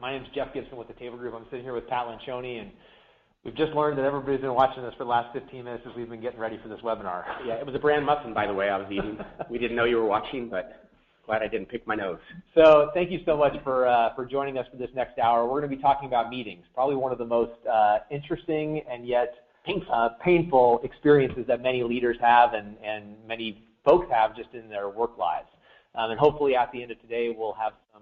My name is Jeff Gibson with the Table Group. I'm sitting here with Pat Lancioni, and we've just learned that everybody's been watching us for the last 15 minutes as we've been getting ready for this webinar. Yeah, it was a bran muffin, by the way, I was eating. We didn't know you were watching, but glad I didn't pick my nose. So thank you so much for joining us for this next hour. We're going to be talking about meetings, probably one of the most interesting and yet painful experiences that many leaders have and many folks have just in their work lives. And hopefully at the end of today,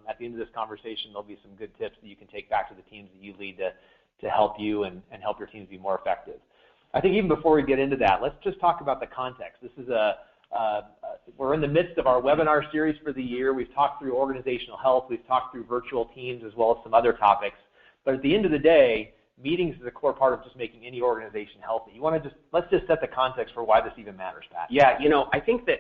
at the end of this conversation, there'll be some good tips that you can take back to the teams that you lead to help you and help your teams be more effective. I think even before we get into that, let's just talk about the context. This is we're in the midst of our webinar series for the year. We've talked through organizational health. We've talked through virtual teams as well as some other topics. But at the end of the day, meetings is a core part of just making any organization healthy. Let's just set the context for why this even matters, Pat. Yeah, I think that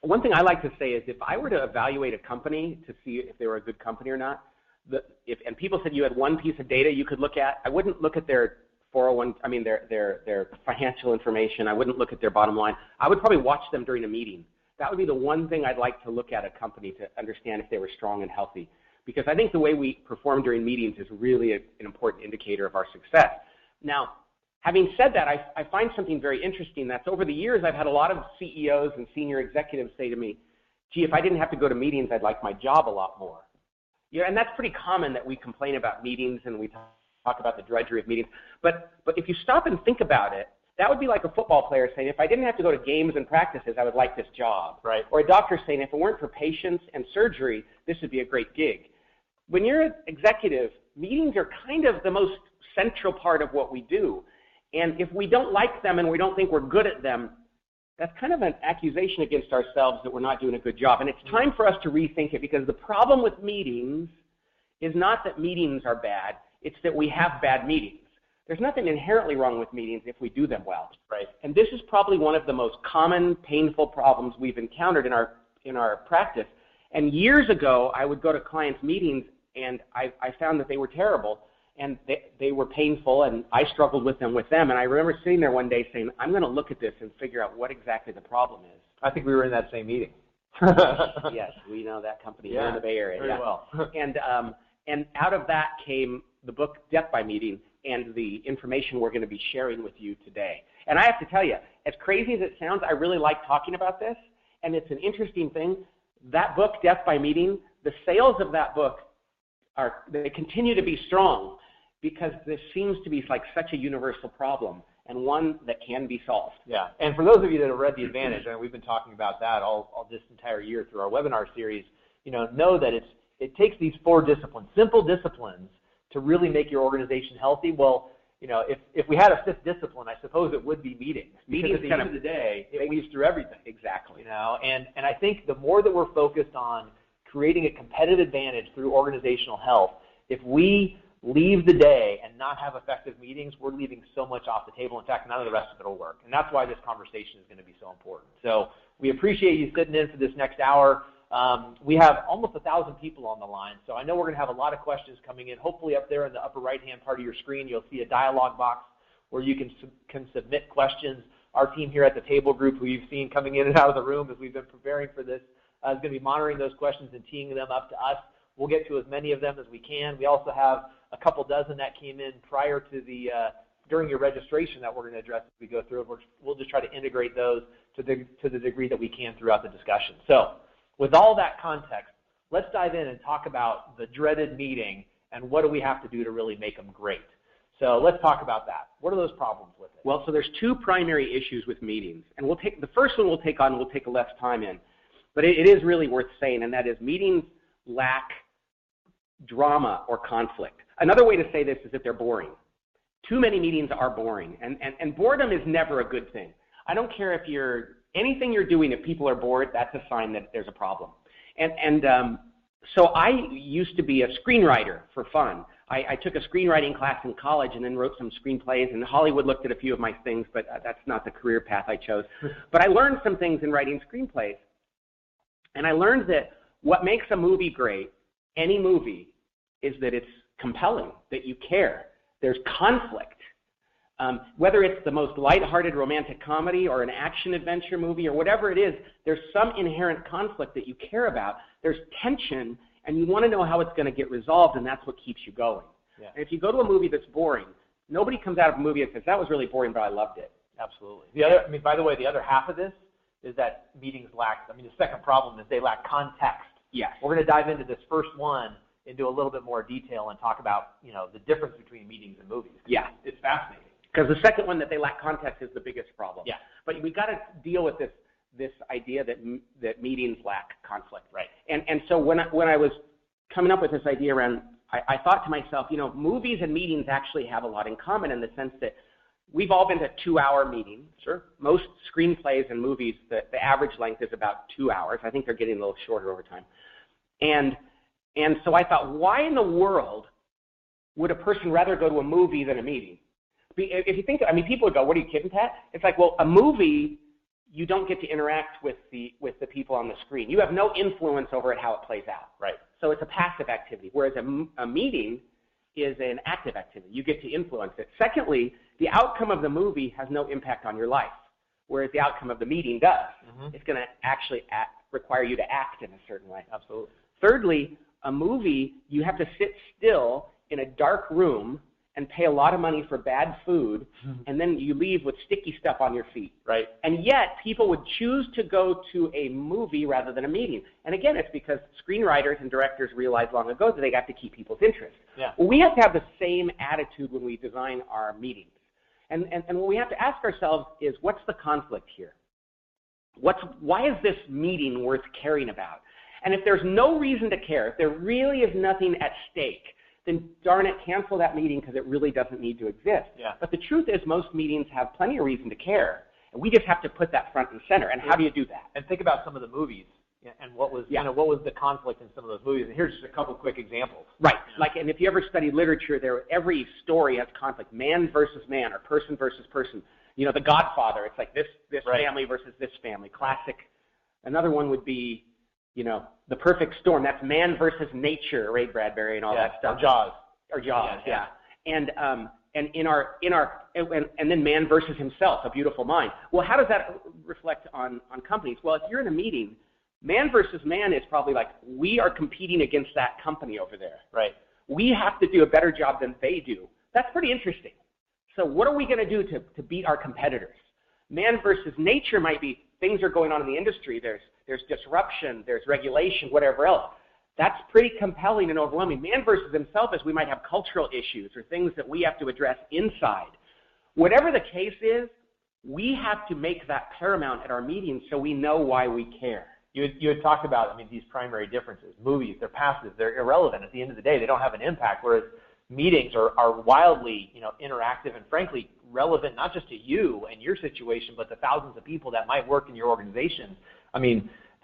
one thing I like to say is if I were to evaluate a company to see if they were a good company or not, and people said you had one piece of data you could look at, I wouldn't look at their their financial information. I wouldn't look at their bottom line. I would probably watch them during a meeting. That would be the one thing I'd like to look at a company to understand if they were strong and healthy. Because I think the way we perform during meetings is really an important indicator of our success. Now, having said that, I find something very interesting. That's over the years, I've had a lot of CEOs and senior executives say to me, gee, if I didn't have to go to meetings, I'd like my job a lot more. Yeah, and that's pretty common that we complain about meetings and we talk about the drudgery of meetings. But if you stop and think about it, that would be like a football player saying, if I didn't have to go to games and practices, I would like this job. Right. Or a doctor saying, if it weren't for patients and surgery, this would be a great gig. When you're an executive, meetings are kind of the most central part of what we do. And if we don't like them and we don't think we're good at them, that's kind of an accusation against ourselves that we're not doing a good job. And it's time for us to rethink it, because the problem with meetings is not that meetings are bad, it's that we have bad meetings. There's nothing inherently wrong with meetings if we do them well. Right. And this is probably one of the most common, painful problems we've encountered in our practice. And years ago, I would go to clients' meetings, and I found that they were terrible, and they were painful, and I struggled with them. And I remember sitting there one day saying, I'm going to look at this and figure out what exactly the problem is. I think we were in that same meeting. Yes, we know that company here in the Bay Area. Very well. And out of that came the book Death by Meeting and the information we're going to be sharing with you today. And I have to tell you, as crazy as it sounds, I really like talking about this, and it's an interesting thing. That book, Death by Meeting, the sales of that book, they continue to be strong because this seems to be like such a universal problem and one that can be solved. Yeah, and for those of you that have read The Advantage, and we've been talking about that all this entire year through our webinar series, know that it takes these 4 disciplines, simple disciplines, to really make your organization healthy. Well, if we had a 5th discipline, I suppose it would be meetings. Because at the end of the day, it weaves through everything. Exactly. And I think the more that we're focused on creating a competitive advantage through organizational health, if we leave the day and not have effective meetings, we're leaving so much off the table. In fact, none of the rest of it will work. And that's why this conversation is going to be so important. So we appreciate you sitting in for this next hour. We have almost 1,000 people on the line, so I know we're going to have a lot of questions coming in. Hopefully up there in the upper right-hand part of your screen, you'll see a dialog box where you can submit questions. Our team here at the Table Group, who you've seen coming in and out of the room as we've been preparing for this, is going to be monitoring those questions and teeing them up to us. We'll get to as many of them as we can. We also have a couple dozen that came in prior to during your registration that we're going to address as we go through. We'll just try to integrate those to the degree that we can throughout the discussion. So with all that context, let's dive in and talk about the dreaded meeting and what do we have to do to really make them great. So let's talk about that. What are those problems with it? Well, so there's 2 primary issues with meetings. And the first one we'll take less time in. But it is really worth saying, and that is meetings lack drama or conflict. Another way to say this is that they're boring. Too many meetings are boring, and boredom is never a good thing. I don't care if anything you're doing, if people are bored, that's a sign that there's a problem. So I used to be a screenwriter for fun. I took a screenwriting class in college and then wrote some screenplays, and Hollywood looked at a few of my things, but that's not the career path I chose. But I learned some things in writing screenplays. And I learned that what makes a movie great, any movie, is that it's compelling, that you care. There's conflict. Whether it's the most lighthearted romantic comedy or an action-adventure movie or whatever it is, there's some inherent conflict that you care about. There's tension and you want to know how it's going to get resolved, and that's what keeps you going. Yeah. And if you go to a movie that's boring, nobody comes out of a movie and says, that was really boring, but I loved it. Absolutely. By the way, the other half of this is that meetings lack, the second problem is they lack context. Yes. We're going to dive into this first one into a little bit more detail and talk about, the difference between meetings and movies. Yeah. It's fascinating. Because the second one, that they lack context, is the biggest problem. Yeah. But we got to deal with this idea that meetings lack conflict. Right. And so when I was coming up with this idea around, I thought to myself, movies and meetings actually have a lot in common in the sense that we've all been to 2-hour meetings. Sure. Most screenplays and movies, the average length is about 2 hours. I think they're getting a little shorter over time. And so I thought, why in the world would a person rather go to a movie than a meeting? If you think, people would go, what are you kidding, Pat? It's like, well, a movie, you don't get to interact with the people on the screen. You have no influence over how it plays out. Right. So it's a passive activity, whereas a meeting is an active activity. You get to influence it. Secondly, the outcome of the movie has no impact on your life, whereas the outcome of the meeting does. Mm-hmm. It's going to actually require you to act in a certain way. Absolutely. Thirdly, a movie, you have to sit still in a dark room and pay a lot of money for bad food, and then you leave with sticky stuff on your feet. Right. And yet, people would choose to go to a movie rather than a meeting. And again, it's because screenwriters and directors realized long ago that they got to keep people's interest. Yeah. Well, we have to have the same attitude when we design our meetings. And what we have to ask ourselves is, what's the conflict here? Why is this meeting worth caring about? And if there's no reason to care, if there really is nothing at stake, then darn it, cancel that meeting because it really doesn't need to exist. Yeah. But the truth is most meetings have plenty of reason to care, and we just have to put that front and center. And how do you do that? And think about some of the movies and what was what was the conflict in some of those movies. And here's just a couple quick examples. Right. And if you ever study literature, every story has conflict, man versus man or person versus person. The Godfather, it's like this right. family versus this family, classic. Another one would be The Perfect Storm. That's man versus nature, Ray Bradbury and all that stuff. Or Jaws. Yeah. And then man versus himself, A Beautiful Mind. Well, how does that reflect on companies? Well, if you're in a meeting, man versus man is probably like, we are competing against that company over there. Right. We have to do a better job than they do. That's pretty interesting. So what are we going to do to beat our competitors? Man versus nature might be things are going on in the industry. There's disruption, there's regulation, whatever else. That's pretty compelling and overwhelming. Man versus himself is we might have cultural issues or things that we have to address inside. Whatever the case is, we have to make that paramount at our meetings so we know why we care. You had talked about, these primary differences. Movies, they're passive, they're irrelevant. At the end of the day, they don't have an impact, whereas meetings are wildly, interactive and frankly relevant not just to you and your situation, but the thousands of people that might work in your organization.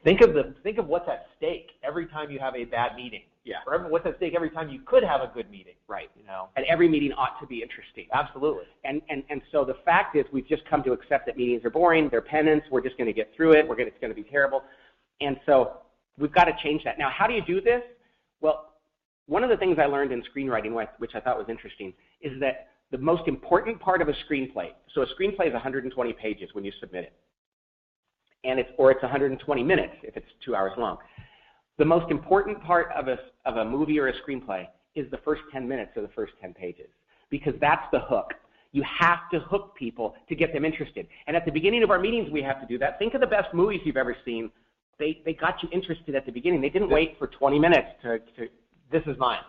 Think of what's at stake every time you have a bad meeting. Yeah. Or what's at stake every time you could have a good meeting. Right. And every meeting ought to be interesting. Absolutely. And so the fact is we've just come to accept that meetings are boring, they're penance, we're just going to get through it, it's going to be terrible. And so we've got to change that. Now, how do you do this? Well, one of the things I learned in screenwriting, which I thought was interesting, is that the most important part of a screenplay, so a screenplay is 120 pages when you submit it, and it's 120 minutes if it's 2 hours long. The most important part of a movie or a screenplay is the first 10 minutes or the first 10 pages, because that's the hook. You have to hook people to get them interested. And at the beginning of our meetings, we have to do that. Think of the best movies you've ever seen. They got you interested at the beginning. They didn't wait for 20 minutes to this is mine.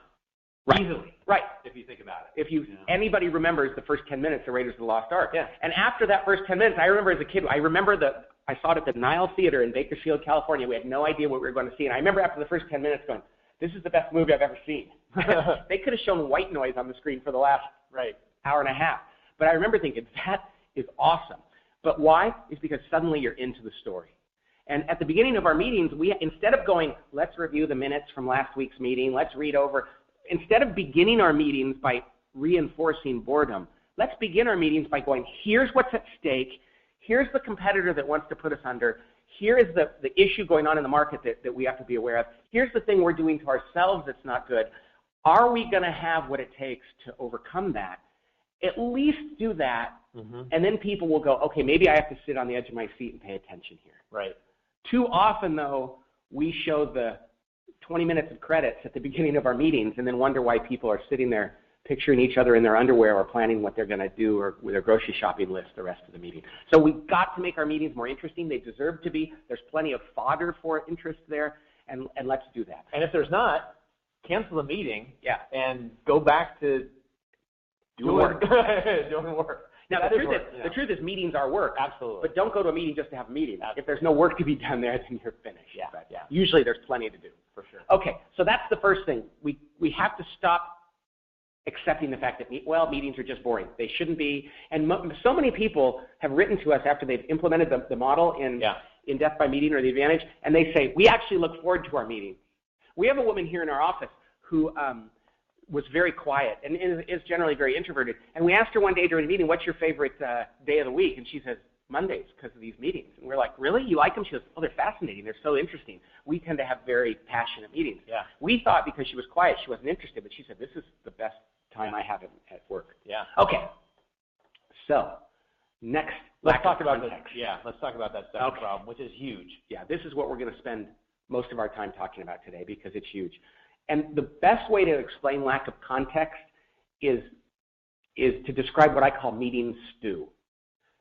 Right. Easily. Right. If you think about it. If anybody remembers the first 10 minutes of Raiders of the Lost Ark. Yeah. And after that first 10 minutes, I remember as a kid, I saw it at the Nile Theater in Bakersfield, California. We had no idea what we were going to see. And I remember after the first 10 minutes going, this is the best movie I've ever seen. They could have shown white noise on the screen for the last hour and a half. But I remember thinking, that is awesome. But why? It's because suddenly you're into the story. And at the beginning of our meetings, instead of going, let's review the minutes from last week's meeting, let's read over, instead of beginning our meetings by reinforcing boredom, let's begin our meetings by going, here's what's at stake, here's the competitor that wants to put us under, here is the issue going on in the market that we have to be aware of, here's the thing we're doing to ourselves that's not good. Are we going to have what it takes to overcome that? At least do that, and then people will go, okay, maybe I have to sit on the edge of my seat and pay attention here. Right. Too often, though, we show the 20 minutes of credits at the beginning of our meetings and then wonder why people are sitting there picturing each other in their underwear or planning what they're going to do or with their grocery shopping list the rest of the meeting. So we've got to make our meetings more interesting. They deserve to be. There's plenty of fodder for interest there, and let's do that. And if there's not, cancel the meeting, yeah, and go back to doing work. Doing work. Now, the truth is meetings are work. Absolutely. But don't go to a meeting just to have a meeting. Absolutely. If there's no work to be done there, then you're finished. Yeah. But yeah. Usually there's plenty to do. For sure. Okay, so that's the first thing. We have to stop accepting the fact that, meetings are just boring. They shouldn't be. And so many people have written to us after they've implemented the model in Death by Meeting or the Advantage, and they say, we actually look forward to our meeting. We have a woman here in our office who was very quiet and is generally very introverted. And we asked her one day during a meeting, what's your favorite day of the week? And she says, Mondays, because of these meetings. And we're like, really? You like them? She goes, oh, they're fascinating. They're so interesting. We tend to have very passionate meetings. Yeah. We thought because she was quiet, she wasn't interested, but she said, this is the best time I have at work. Yeah. Okay. So, next, let's talk about context. Let's talk about that second problem, which is huge. Yeah, this is what we're going to spend most of our time talking about today because it's huge. And the best way to explain lack of context is to describe what I call meeting stew.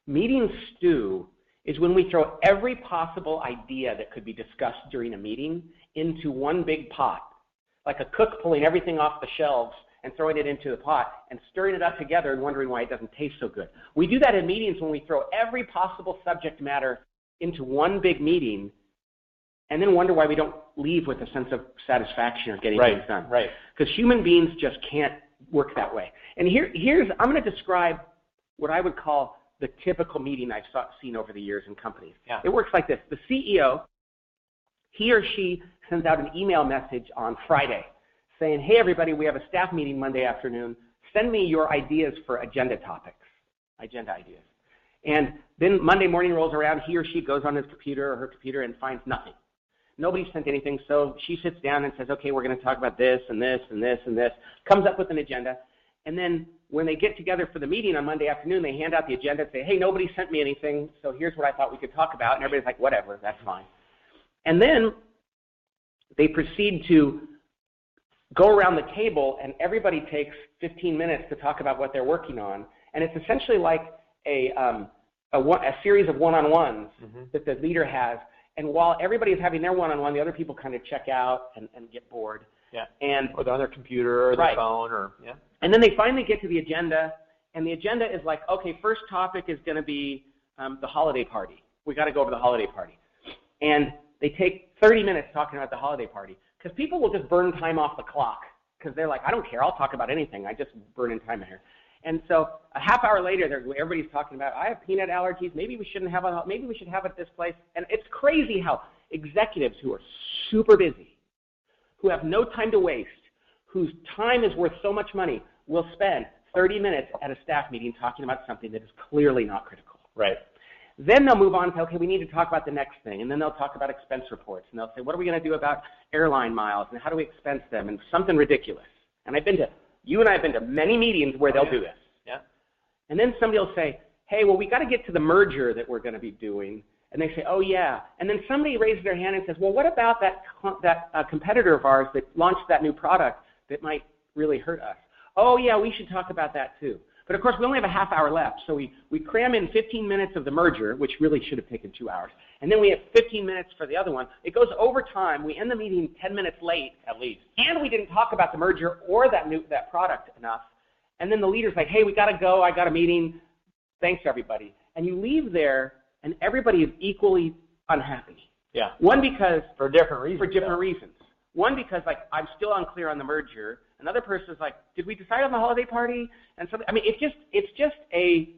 Meeting stew is when we throw every possible idea that could be discussed during a meeting into one big pot, like a cook pulling everything off the shelves and throwing it into the pot and stirring it up together and wondering why it doesn't taste so good. We do that in meetings when we throw every possible subject matter into one big meeting and then wonder why we don't leave with a sense of satisfaction or getting things done. Right. Because human beings just can't work that way. And I'm going to describe what I would call the typical meeting I've seen over the years in companies. Yeah. It works like this. The CEO, he or she sends out an email message on Friday saying, hey, everybody, we have a staff meeting Monday afternoon. Send me your ideas for agenda topics, agenda ideas. And then Monday morning rolls around, he or she goes on his computer or her computer and finds nothing. Nobody sent anything, so she sits down and says, okay, we're going to talk about this and this and this and this, comes up with an agenda, and then when they get together for the meeting on Monday afternoon, they hand out the agenda and say, hey, nobody sent me anything, so here's what I thought we could talk about, and everybody's like, whatever, that's fine. And then they proceed to go around the table, and everybody takes 15 minutes to talk about what they're working on, and it's essentially like a series of one-on-ones that the leader has. And while everybody is having their one-on-one, the other people kind of check out and get bored. Yeah. Or they're on their computer or their phone And then they finally get to the agenda, and the agenda is like, okay, first topic is going to be the holiday party. We got to go over the holiday party. And they take 30 minutes talking about the holiday party because people will just burn time off the clock because they're like, I don't care. I'll talk about anything. I just burn in time here. And so a half hour later, everybody's talking about, I have peanut allergies. Maybe we should have it at this place. And it's crazy how executives who are super busy, who have no time to waste, whose time is worth so much money, will spend 30 minutes at a staff meeting talking about something that is clearly not critical. Right. Then they'll move on and say, okay, we need to talk about the next thing. And then they'll talk about expense reports. And they'll say, what are we going to do about airline miles? And how do we expense them? And something ridiculous. And you and I have been to many meetings where they'll do this. Yeah. And then somebody will say, hey, well, we got to get to the merger that we're going to be doing. And they say, oh, yeah. And then somebody raises their hand and says, well, what about that competitor of ours that launched that new product that might really hurt us? Oh, yeah, we should talk about that too. But, of course, we only have a half hour left. So we cram in 15 minutes of the merger, which really should have taken 2 hours. And then we have 15 minutes for the other one. It goes over time. We end the meeting 10 minutes late at least. And we didn't talk about the merger or that product enough. And then the leader's like, hey, we got to go. I got a meeting. Thanks, everybody. And you leave there, and everybody is equally unhappy. Yeah. One because for different reasons. One because I'm still unclear on the merger. Another person is like, did we decide on the holiday party? And so it's just a,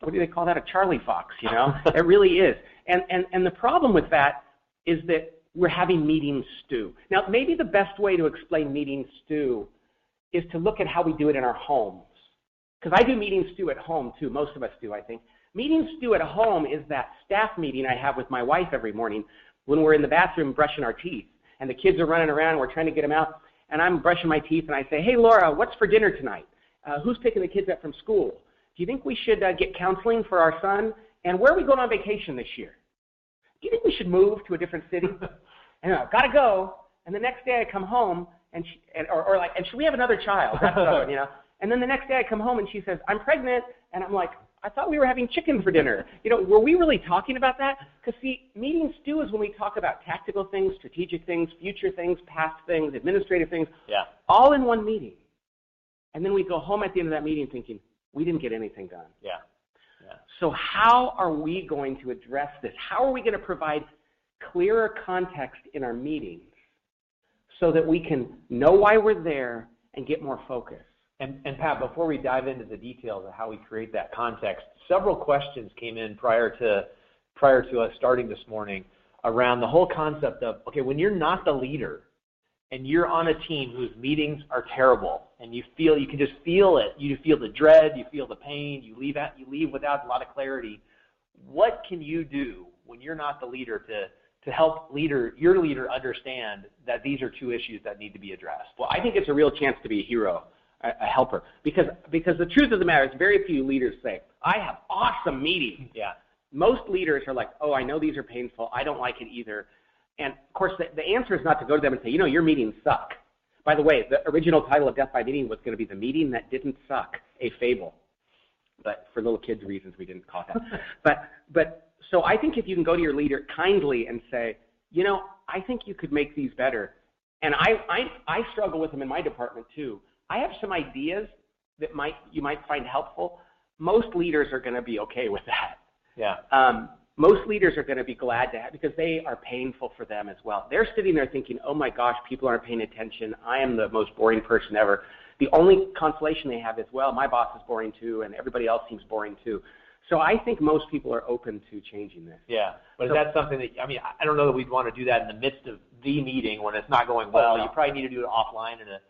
what do they call that? A Charlie Fox, you know? It really is. And the problem with that is that we're having meeting stew. Now, maybe the best way to explain meeting stew is to look at how we do it in our homes. Because I do meeting stew at home too. Most of us do, I think. Meeting stew at home is that staff meeting I have with my wife every morning when we're in the bathroom brushing our teeth. And the kids are running around, and we're trying to get them out. And I'm brushing my teeth, and I say, hey, Laura, what's for dinner tonight? Who's picking the kids up from school? Do you think we should get counseling for our son? And where are we going on vacation this year? Do you think we should move to a different city? And I've got to go. And the next day I come home, and should we have another child? That's another one, And then the next day I come home and she says, I'm pregnant. And I'm like, I thought we were having chicken for dinner. Were we really talking about that? Because see, meetings too is when we talk about tactical things, strategic things, future things, past things, administrative things, all in one meeting. And then we go home at the end of that meeting thinking, we didn't get anything done. Yeah. So how are we going to address this? How are we going to provide clearer context in our meetings so that we can know why we're there and get more focus? And Pat, before we dive into the details of how we create that context, several questions came in prior to us starting this morning around the whole concept of, okay, when you're not the leader and you're on a team whose meetings are terrible and you can just feel it, you feel the dread, you feel the pain, you leave without a lot of clarity, what can you do when you're not the leader to help your leader understand that these are two issues that need to be addressed? Well, I think it's a real chance to be a hero, a helper, because the truth of the matter is very few leaders say, I have awesome meetings. Yeah. Most leaders are like, oh, I know these are painful. I don't like it either. And, of course, the answer is not to go to them and say, your meetings suck. By the way, the original title of Death by Meeting was going to be The Meeting That Didn't Suck, a Fable. But for little kids' reasons, we didn't call it that. But so I think if you can go to your leader kindly and say, I think you could make these better. And I struggle with them in my department, too. I have some ideas that you might find helpful. Most leaders are going to be okay with that. Yeah. Most leaders are going to be glad to have, because they are painful for them as well. They're sitting there thinking, oh my gosh, people aren't paying attention. I am the most boring person ever. The only consolation they have is, well, my boss is boring too, and everybody else seems boring too. So I think most people are open to changing this. Yeah, but is that something that, I don't know that we'd want to do that in the midst of the meeting when it's not going well. No. You probably need to do it offline in a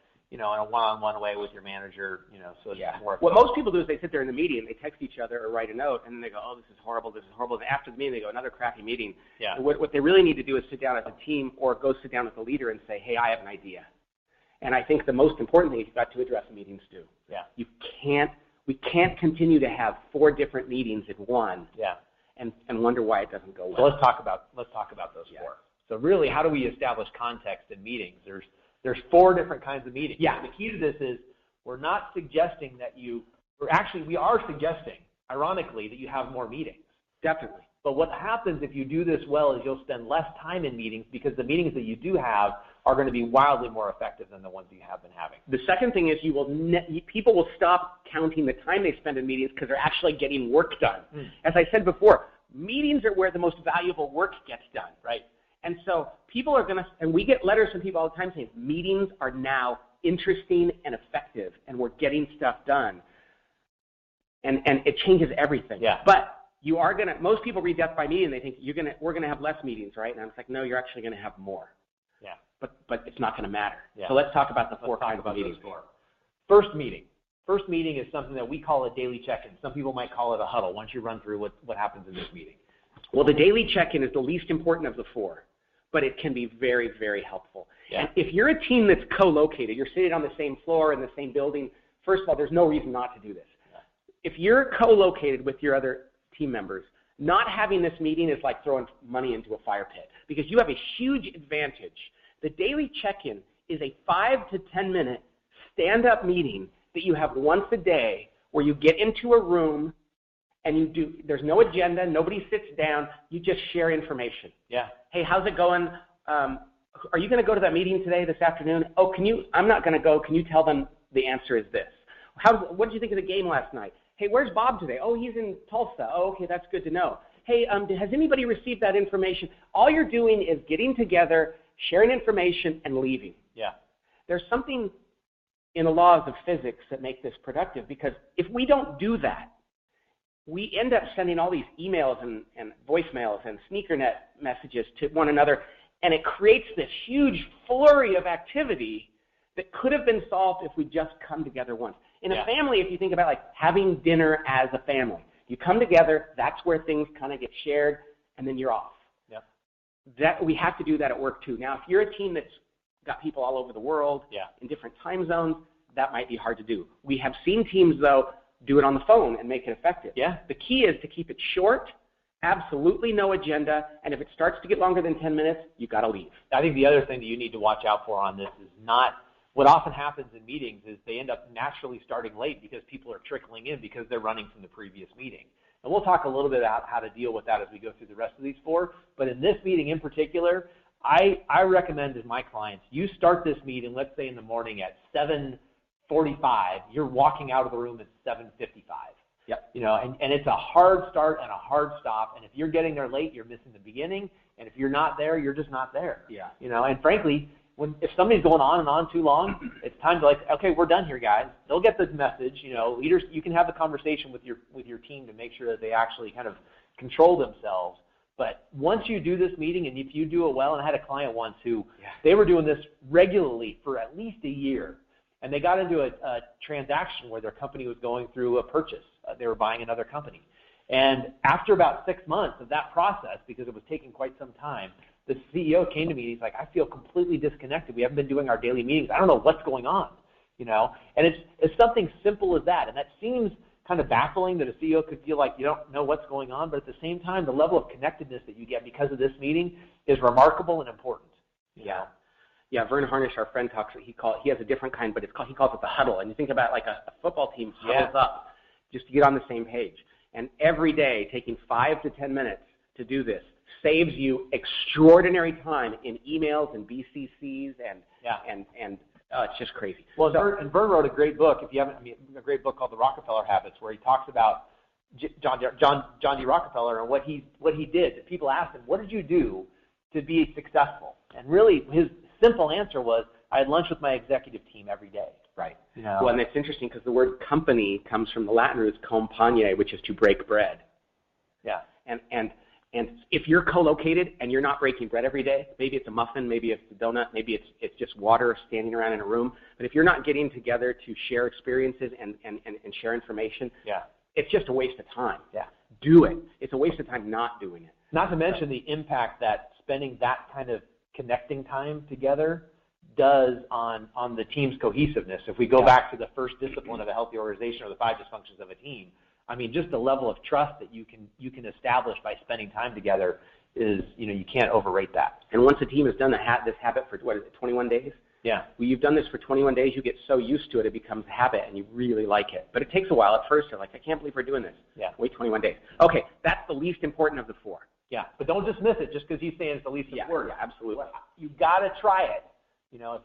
one-on-one way with your manager, so it's more. What most people do is they sit there in the meeting, they text each other or write a note, and then they go, oh, this is horrible. And after the meeting, they go, another crappy meeting. Yeah. And what they really need to do is sit down as a team or go sit down with the leader and say, hey, I have an idea. And I think the most important thing is you've got to address meetings too. Yeah. We can't continue to have 4 different meetings in one. Yeah. And wonder why it doesn't go well. So let's talk about those 4. So really, how do we establish context in meetings? There's 4 different kinds of meetings. Yeah. The key to this is we're not suggesting that we are suggesting, ironically, that you have more meetings. Definitely. But what happens if you do this well is you'll spend less time in meetings, because the meetings that you do have are going to be wildly more effective than the ones you have been having. The second thing is people will stop counting the time they spend in meetings because they're actually getting work done. As I said before, meetings are where the most valuable work gets done, right? And so people are going to, and we get letters from people all the time saying, meetings are now interesting and effective, and we're getting stuff done. And it changes everything. Yeah. But you are going to, most people read Death by Meeting and they think we're going to have less meetings, right? And I'm like, no, you're actually going to have more. Yeah. But it's not going to matter. Yeah. So let's talk about the 4 kinds of meetings. First meeting. First meeting is something that we call a daily check-in. Some people might call it a huddle once you run through what happens in this meeting. Well, the daily check-in is the least important of the 4, but it can be very, very helpful. Yeah. And if you're a team that's co-located, you're sitting on the same floor in the same building, first of all, there's no reason not to do this. Yeah. If you're co-located with your other team members, not having this meeting is like throwing money into a fire pit, because you have a huge advantage. The daily check-in is a 5 to 10 minute stand-up meeting that you have once a day, where you get into a room and there's no agenda, nobody sits down, you just share information. Yeah. Hey, how's it going? Are you going to go to that meeting today, this afternoon? Oh, I'm not going to go. Can you tell them the answer is this? What did you think of the game last night? Hey, where's Bob today? Oh, he's in Tulsa. Oh, okay, that's good to know. Hey, has anybody received that information? All you're doing is getting together, sharing information, and leaving. Yeah. There's something in the laws of physics that make this productive, because if we don't do that, we end up sending all these emails and voicemails and sneakernet messages to one another, and it creates this huge flurry of activity that could have been solved if we just come together once. In a family, if you think about like having dinner as a family, you come together, that's where things kind of get shared, and then you're off. Yep. We have to do that at work too. Now, if you're a team that's got people all over the world in different time zones, that might be hard to do. We have seen teams, though, do it on the phone and make it effective. Yeah. The key is to keep it short absolutely no agenda, and if it starts to get longer than 10 minutes, you got to leave. I think the other thing that you need to watch out for on this is not what often happens in meetings is they end up naturally starting late because people are trickling in because they're running from the previous meeting. And we'll talk a little bit about how to deal with that as we go through the rest of these 4. But in this meeting in particular, I recommend to my clients, you start this meeting, let's say in the morning at 7:45, you're walking out of the room at 7:55. Yep. And it's a hard start and a hard stop. And if you're getting there late, you're missing the beginning. And if you're not there, you're just not there. Yeah. And frankly, if somebody's going on and on too long, it's time to okay, we're done here, guys. They'll get the message. Leaders, you can have the conversation with your team to make sure that they actually kind of control themselves. But once you do this meeting, and if you do it well, and I had a client once who they were doing this regularly for at least a year, and they got into a transaction where their company was going through a purchase. They were buying another company. And after about 6 months of that process, because it was taking quite some time, the CEO came to me and he's like, I feel completely disconnected. We haven't been doing our daily meetings. I don't know what's going on, And it's something simple as that. And that seems kind of baffling that a CEO could feel like you don't know what's going on, but at the same time, the level of connectedness that you get because of this meeting is remarkable and important. Yeah. Yeah, Vern Harnish, our friend, he has a different kind, but he calls it the huddle. And you think about like a football team huddles up just to get on the same page. And every day, taking 5 to 10 minutes to do this saves you extraordinary time in emails and BCCs and it's just crazy. Well, Vern wrote a great book. If you haven't, a great book called The Rockefeller Habits, where he talks about John D. Rockefeller and what he did. People asked him, "What did you do to be successful?" And really, his simple answer was, "I had lunch with my executive team every day." Right. Well, and it's interesting because the word company comes from the Latin root compagne, which is to break bread. Yeah. And if you're co-located and you're not breaking bread every day, maybe it's a muffin, maybe it's a donut, maybe it's just water standing around in a room. But if you're not getting together to share experiences and share information, it's just a waste of time. Yeah. Do it. It's a waste of time not doing it. Not to mention the impact that spending that kind of connecting time together does on the team's cohesiveness. If we go back to the first discipline of a healthy organization or the 5 dysfunctions of a team, just the level of trust that you can establish by spending time together is, you can't overrate that. And once a team has done this habit for, 21 days? Yeah. Well, you've done this for 21 days, you get so used to it, it becomes a habit, and you really like it. But it takes a while. At first, you're like, I can't believe we're doing this. Yeah. Wait 21 days. Okay, that's the least important of the 4. Yeah, but don't dismiss it just because he's saying it's the least important. Yeah, absolutely. You've got to try it. If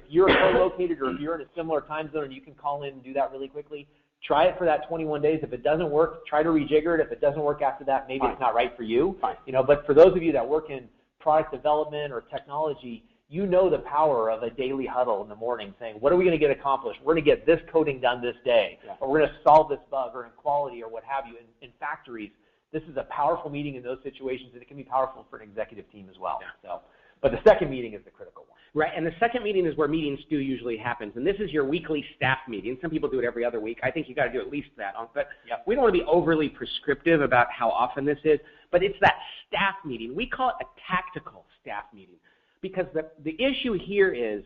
you're co-located or if you're in a similar time zone and you can call in and do that really quickly, try it for that 21 days. If it doesn't work, try to rejigger it. If it doesn't work after that, maybe it's not right for you. Fine. But for those of you that work in product development or technology, you know the power of a daily huddle in the morning saying, what are we going to get accomplished? We're going to get this coding done this day, or we're going to solve this bug, or in quality or what have you. In factories, this is a powerful meeting in those situations, and it can be powerful for an executive team as well. Yeah. But the second meeting is the critical one. Right, and the second meeting is where meeting stew usually happens, and this is your weekly staff meeting. Some people do it every other week. I think you got to do at least that. But we don't want to be overly prescriptive about how often this is, but it's that staff meeting. We call it a tactical staff meeting because the issue here is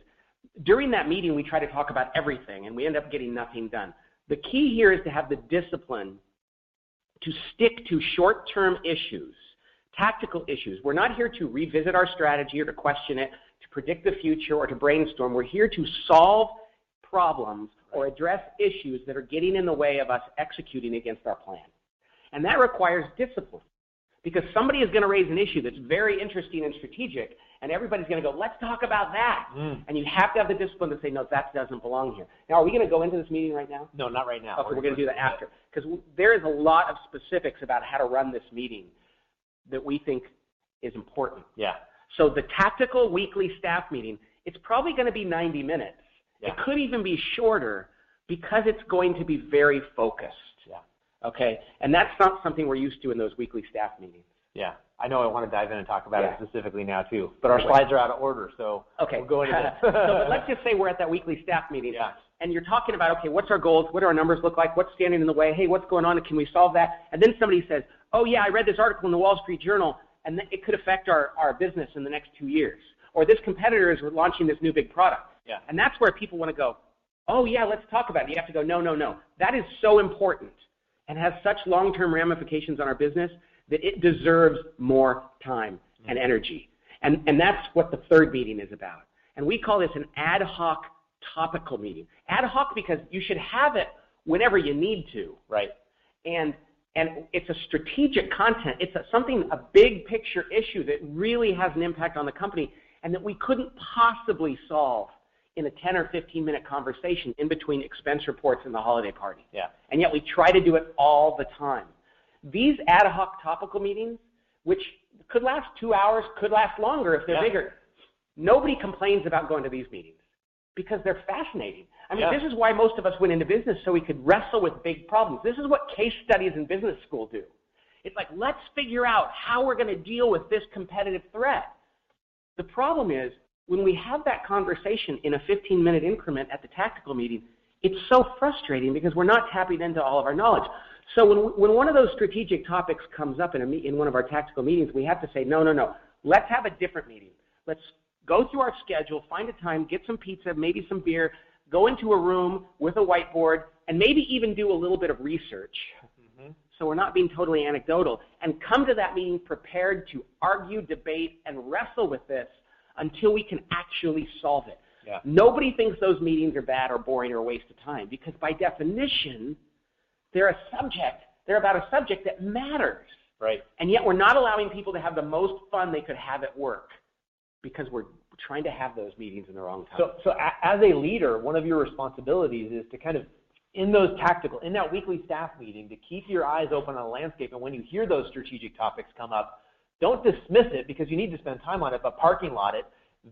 during that meeting we try to talk about everything, and we end up getting nothing done. The key here is to have the discipline to stick to short-term issues, tactical issues. We're not here to revisit our strategy or to question it, to predict the future or to brainstorm. We're here to solve problems or address issues that are getting in the way of us executing against our plan. And that requires discipline because somebody is going to raise an issue that's very interesting and strategic, and everybody's going to go, let's talk about that. And you have to have the discipline to say, no, that doesn't belong here. Now, are we going to go into this meeting right now? No, not right now. Okay, we're going to do that after because there is a lot of specifics about how to run this meeting that we think is important. Yeah. So the tactical weekly staff meeting, it's probably going to be 90 minutes. Yeah. It could even be shorter because it's going to be very focused. Yeah. Okay? And that's not something we're used to in those weekly staff meetings. Yeah. I know I want to dive in and talk about it specifically now too, but our slides are out of order, so we'll go into this. But let's just say we're at that weekly staff meeting, and you're talking about, okay, what's our goals? What do our numbers look like? What's standing in the way? Hey, what's going on? Can we solve that? And then somebody says, oh, yeah, I read this article in the Wall Street Journal, and it could affect our business in the next 2 years. Or this competitor is launching this new big product. Yeah. And that's where people want to go, oh, yeah, let's talk about it. You have to go, no. That is so important and has such long-term ramifications on our business that it deserves more time and energy. And that's what the third meeting is about. And we call this an ad hoc topical meeting. Ad hoc because you should have it whenever you need to. Right. And it's a strategic content. It's a big picture issue that really has an impact on the company and that we couldn't possibly solve in a 10 or 15-minute conversation in between expense reports and the holiday party. Yeah. And yet we try to do it all the time. These ad hoc topical meetings, which could last 2 hours, could last longer if they're bigger, nobody complains about going to these meetings because they're fascinating. I mean, this is why most of us went into business, so we could wrestle with big problems. This is what case studies in business school do. It's like, let's figure out how we're going to deal with this competitive threat. The problem is, when we have that conversation in a 15-minute increment at the tactical meeting, it's so frustrating because we're not tapping into all of our knowledge. So when one of those strategic topics comes up in one of our tactical meetings, we have to say, no, let's have a different meeting. Let's go through our schedule, find a time, get some pizza, maybe some beer, go into a room with a whiteboard, and maybe even do a little bit of research. So we're not being totally anecdotal, and come to that meeting prepared to argue, debate, and wrestle with this until we can actually solve it. Yeah. Nobody thinks those meetings are bad or boring or a waste of time because by definition, they're about a subject that matters. Right. And yet we're not allowing people to have the most fun they could have at work because we're trying to have those meetings in the wrong time. So as a leader, one of your responsibilities is to kind of, in that weekly staff meeting, to keep your eyes open on the landscape. And when you hear those strategic topics come up, don't dismiss it because you need to spend time on it, but parking lot it.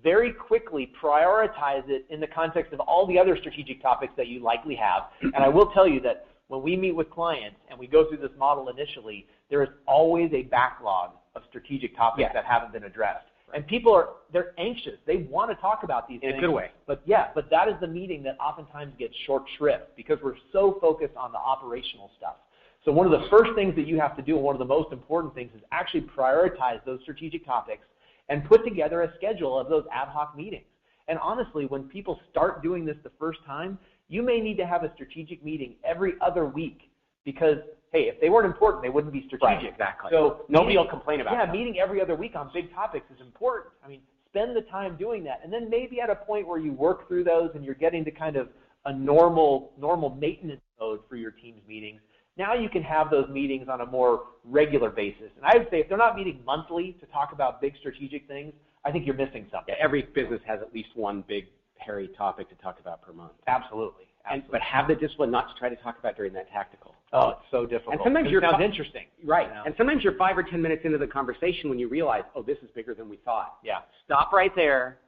Very quickly prioritize it in the context of all the other strategic topics that you likely have. And I will tell you that when we meet with clients and we go through this model initially, there is always a backlog of strategic topics that haven't been addressed. And people they're anxious. They want to talk about these things. In a good way. But that is the meeting that oftentimes gets short shrift because we're so focused on the operational stuff. So one of the first things that you have to do, and one of the most important things, is actually prioritize those strategic topics and put together a schedule of those ad hoc meetings. And honestly, when people start doing this the first time, you may need to have a strategic meeting every other week because, hey, if they weren't important, they wouldn't be strategic. Right, exactly. So nobody will complain about it. Yeah, meeting every other week on big topics is important. I mean, spend the time doing that. And then maybe at a point where you work through those and you're getting to kind of a normal maintenance mode for your team's meetings, now you can have those meetings on a more regular basis. And I would say if they're not meeting monthly to talk about big strategic things, I think you're missing something. Yeah, every business has at least one big, hairy topic to talk about per month. Absolutely. But have the discipline not to try to talk about during that tactical. Oh, it's so difficult. And sometimes it sounds interesting. Right. You know? And sometimes you're 5 or 10 minutes into the conversation when you realize, oh, this is bigger than we thought. Yeah. Stop right there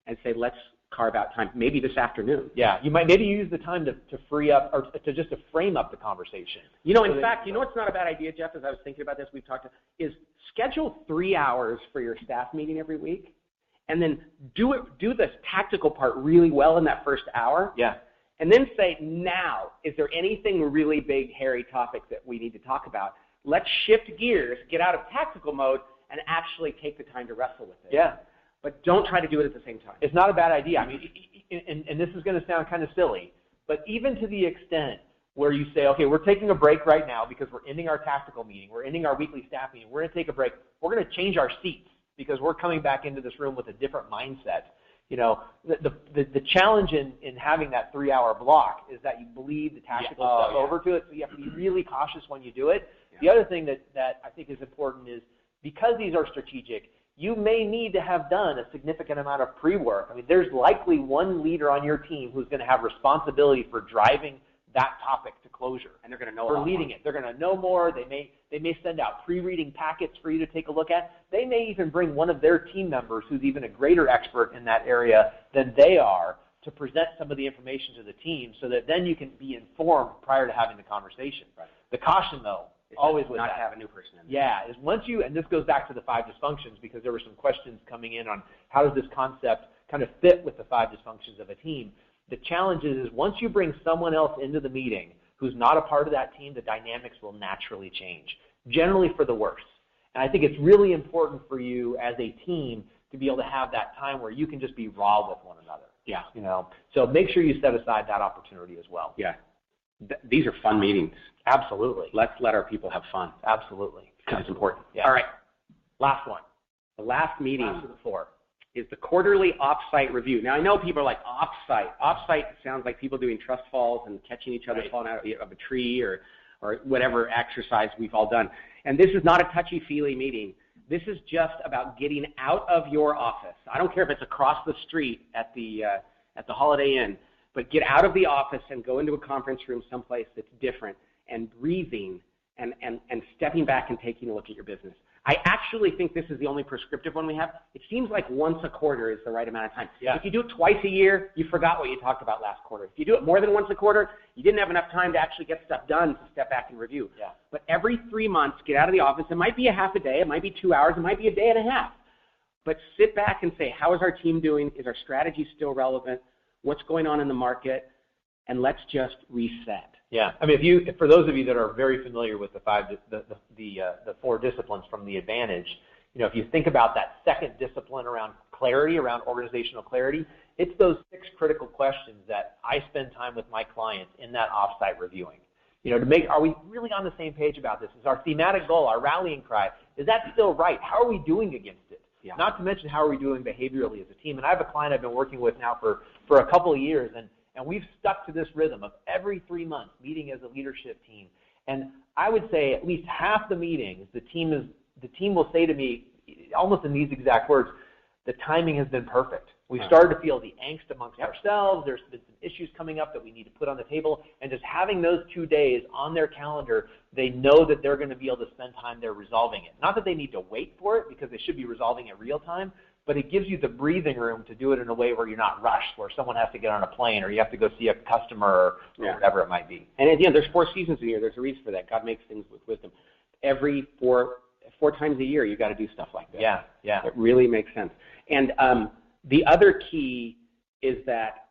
and say, let's carve out time, maybe this afternoon. Yeah. You might maybe use the time to free up or to frame up the conversation. You know, in fact, you know what's not a bad idea, Jeff, as I was thinking about this, we've talked to, is schedule 3 hours for your staff meeting every week and then do this tactical part really well in that first hour. Yeah. And then say, now, is there anything really big, hairy topic that we need to talk about? Let's shift gears, get out of tactical mode, and actually take the time to wrestle with it. Yeah. But don't try to do it at the same time. It's not a bad idea. I mean, and this is going to sound kind of silly, but even to the extent where you say, okay, we're taking a break right now because we're ending our tactical meeting, we're ending our weekly staff meeting, we're going to take a break, we're going to change our seats because we're coming back into this room with a different mindset. You know, the challenge in having that 3-hour block is that you bleed the tactical stuff over to it, so you have to be really cautious when you do it. Yeah. The other thing that I think is important is because these are strategic, you may need to have done a significant amount of pre-work. I mean, there's likely one leader on your team who's going to have responsibility for driving that topic to closure. And they're going to know for leading it. They're going to know more. They may send out pre-reading packets for you to take a look at. They may even bring one of their team members who's even a greater expert in that area than they are to present some of the information to the team so that then you can be informed prior to having the conversation. Right. The caution, though, always with not that. to have a new person in there. Yeah, is once you, and this goes back to the 5 dysfunctions because there were some questions coming in on how does this concept kind of fit with the 5 dysfunctions of a team. The challenge is once you bring someone else into the meeting who's not a part of that team, the dynamics will naturally change, generally for the worse. And I think it's really important for you as a team to be able to have that time where you can just be raw with one another. Yeah. You know, so make sure you set aside that opportunity as well. Yeah. These are fun meetings. Absolutely. Let's let our people have fun. Absolutely. Because it's important. Yeah. All right, last one. The last meeting Last of the 4 is the quarterly offsite review. Now, I know people are like, offsite. Offsite sounds like people doing trust falls and catching each other falling out of a tree or whatever exercise we've all done. And this is not a touchy-feely meeting. This is just about getting out of your office. I don't care if it's across the street at the Holiday Inn, but get out of the office and go into a conference room someplace that's different and breathing and stepping back and taking a look at your business. I actually think this is the only prescriptive one we have. It seems like once a quarter is the right amount of time. Yeah. If you do it twice a year, you forgot what you talked about last quarter. If you do it more than once a quarter, you didn't have enough time to actually get stuff done to step back and review. Yeah. But every 3 months, get out of the office. It might be a half a day. It might be 2 hours. It might be a day and a half. But sit back and say, how is our team doing? Is our strategy still relevant? What's going on in the market? And let's just reset. Yeah, I mean, for those of you that are very familiar with the 4 disciplines from the Advantage, if you think about that second discipline around clarity, around organizational clarity, it's those 6 critical questions that I spend time with my clients in that offsite reviewing. Are we really on the same page about this? Is our thematic goal, our rallying cry, is that still right? How are we doing against it? Yeah. Not to mention, how are we doing behaviorally as a team? And I have a client I've been working with now for a couple of years, and we've stuck to this rhythm of every 3 months meeting as a leadership team. And I would say at least half the meetings, the team will say to me, almost in these exact words, the timing has been perfect. We've started to feel the angst amongst ourselves. There's been some issues coming up that we need to put on the table. And just having those 2 days on their calendar, they know that they're going to be able to spend time there resolving it. Not that they need to wait for it, because they should be resolving it real time, but it gives you the breathing room to do it in a way where you're not rushed, where someone has to get on a plane or you have to go see a customer or whatever it might be. And again, there's 4 seasons a year. There's a reason for that. God makes things with wisdom. Every 4 times a year, you got to do stuff like that. Yeah, yeah. It really makes sense. And the other key is that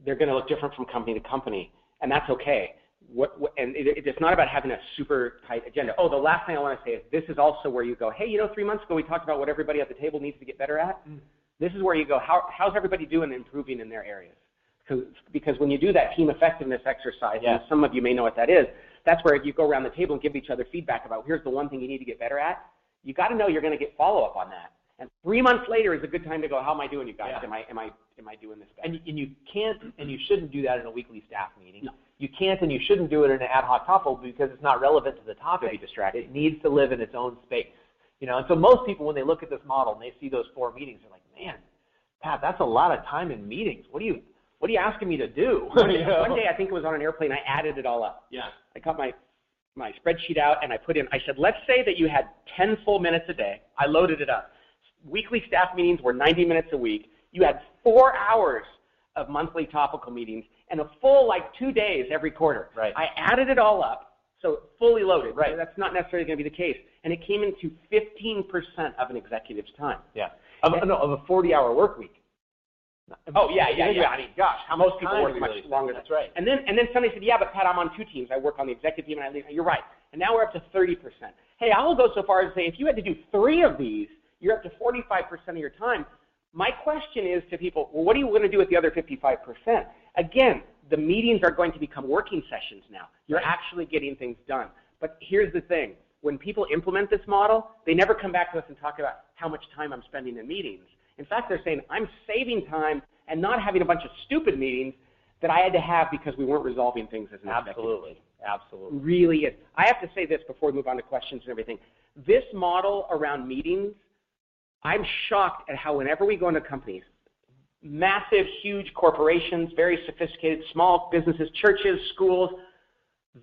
they're going to look different from company to company, and that's okay. It's not about having a super tight agenda. Oh, the last thing I want to say is this is also where you go, hey, 3 months ago we talked about what everybody at the table needs to get better at. This is where you go, how's everybody doing and improving in their areas? Because when you do that team effectiveness exercise, and some of you may know what that is, that's where you go around the table and give each other feedback about here's the one thing you need to get better at. You got to know you're going to get follow-up on that. And 3 months later is a good time to go, how am I doing, you guys? Yeah. Am I doing this better? And you can't and you shouldn't do that in a weekly staff meeting. No. You can't and you shouldn't do it in an ad hoc topic because it's not relevant to the topic. It'll be distracting. It needs to live in its own space. And so most people, when they look at this model and they see those 4 meetings, they're like, man, Pat, that's a lot of time in meetings. What are you asking me to do? One day, I think it was on an airplane, I added it all up. Yeah. I got my spreadsheet out and I said, let's say that you had 10 full minutes a day. I loaded it up. Weekly staff meetings were 90 minutes a week. You had 4 hours of monthly topical meetings and a full 2 days every quarter. Right. I added it all up, so fully loaded. Right. That's not necessarily going to be the case. And it came into 15% of an executive's time. Yeah. Of a 40-hour work week. Oh, yeah. I mean, gosh, how most much people time work much longer. That's right. And then somebody said, yeah, but Pat, I'm on 2 teams. I work on the executive team and I lead. You're right. And now we're up to 30%. Hey, I will go so far as to say if you had to do 3 of these, you're up to 45% of your time. My question is to people, well, what are you going to do with the other 55%? Again, the meetings are going to become working sessions now. You're actually getting things done. But here's the thing. When people implement this model, they never come back to us and talk about how much time I'm spending in meetings. In fact, they're saying, I'm saving time and not having a bunch of stupid meetings that I had to have because we weren't resolving things as an executive. Absolutely. Really is. I have to say this before we move on to questions and everything. This model around meetings, I'm shocked at how whenever we go into companies, massive, huge corporations, very sophisticated, small businesses, churches, schools,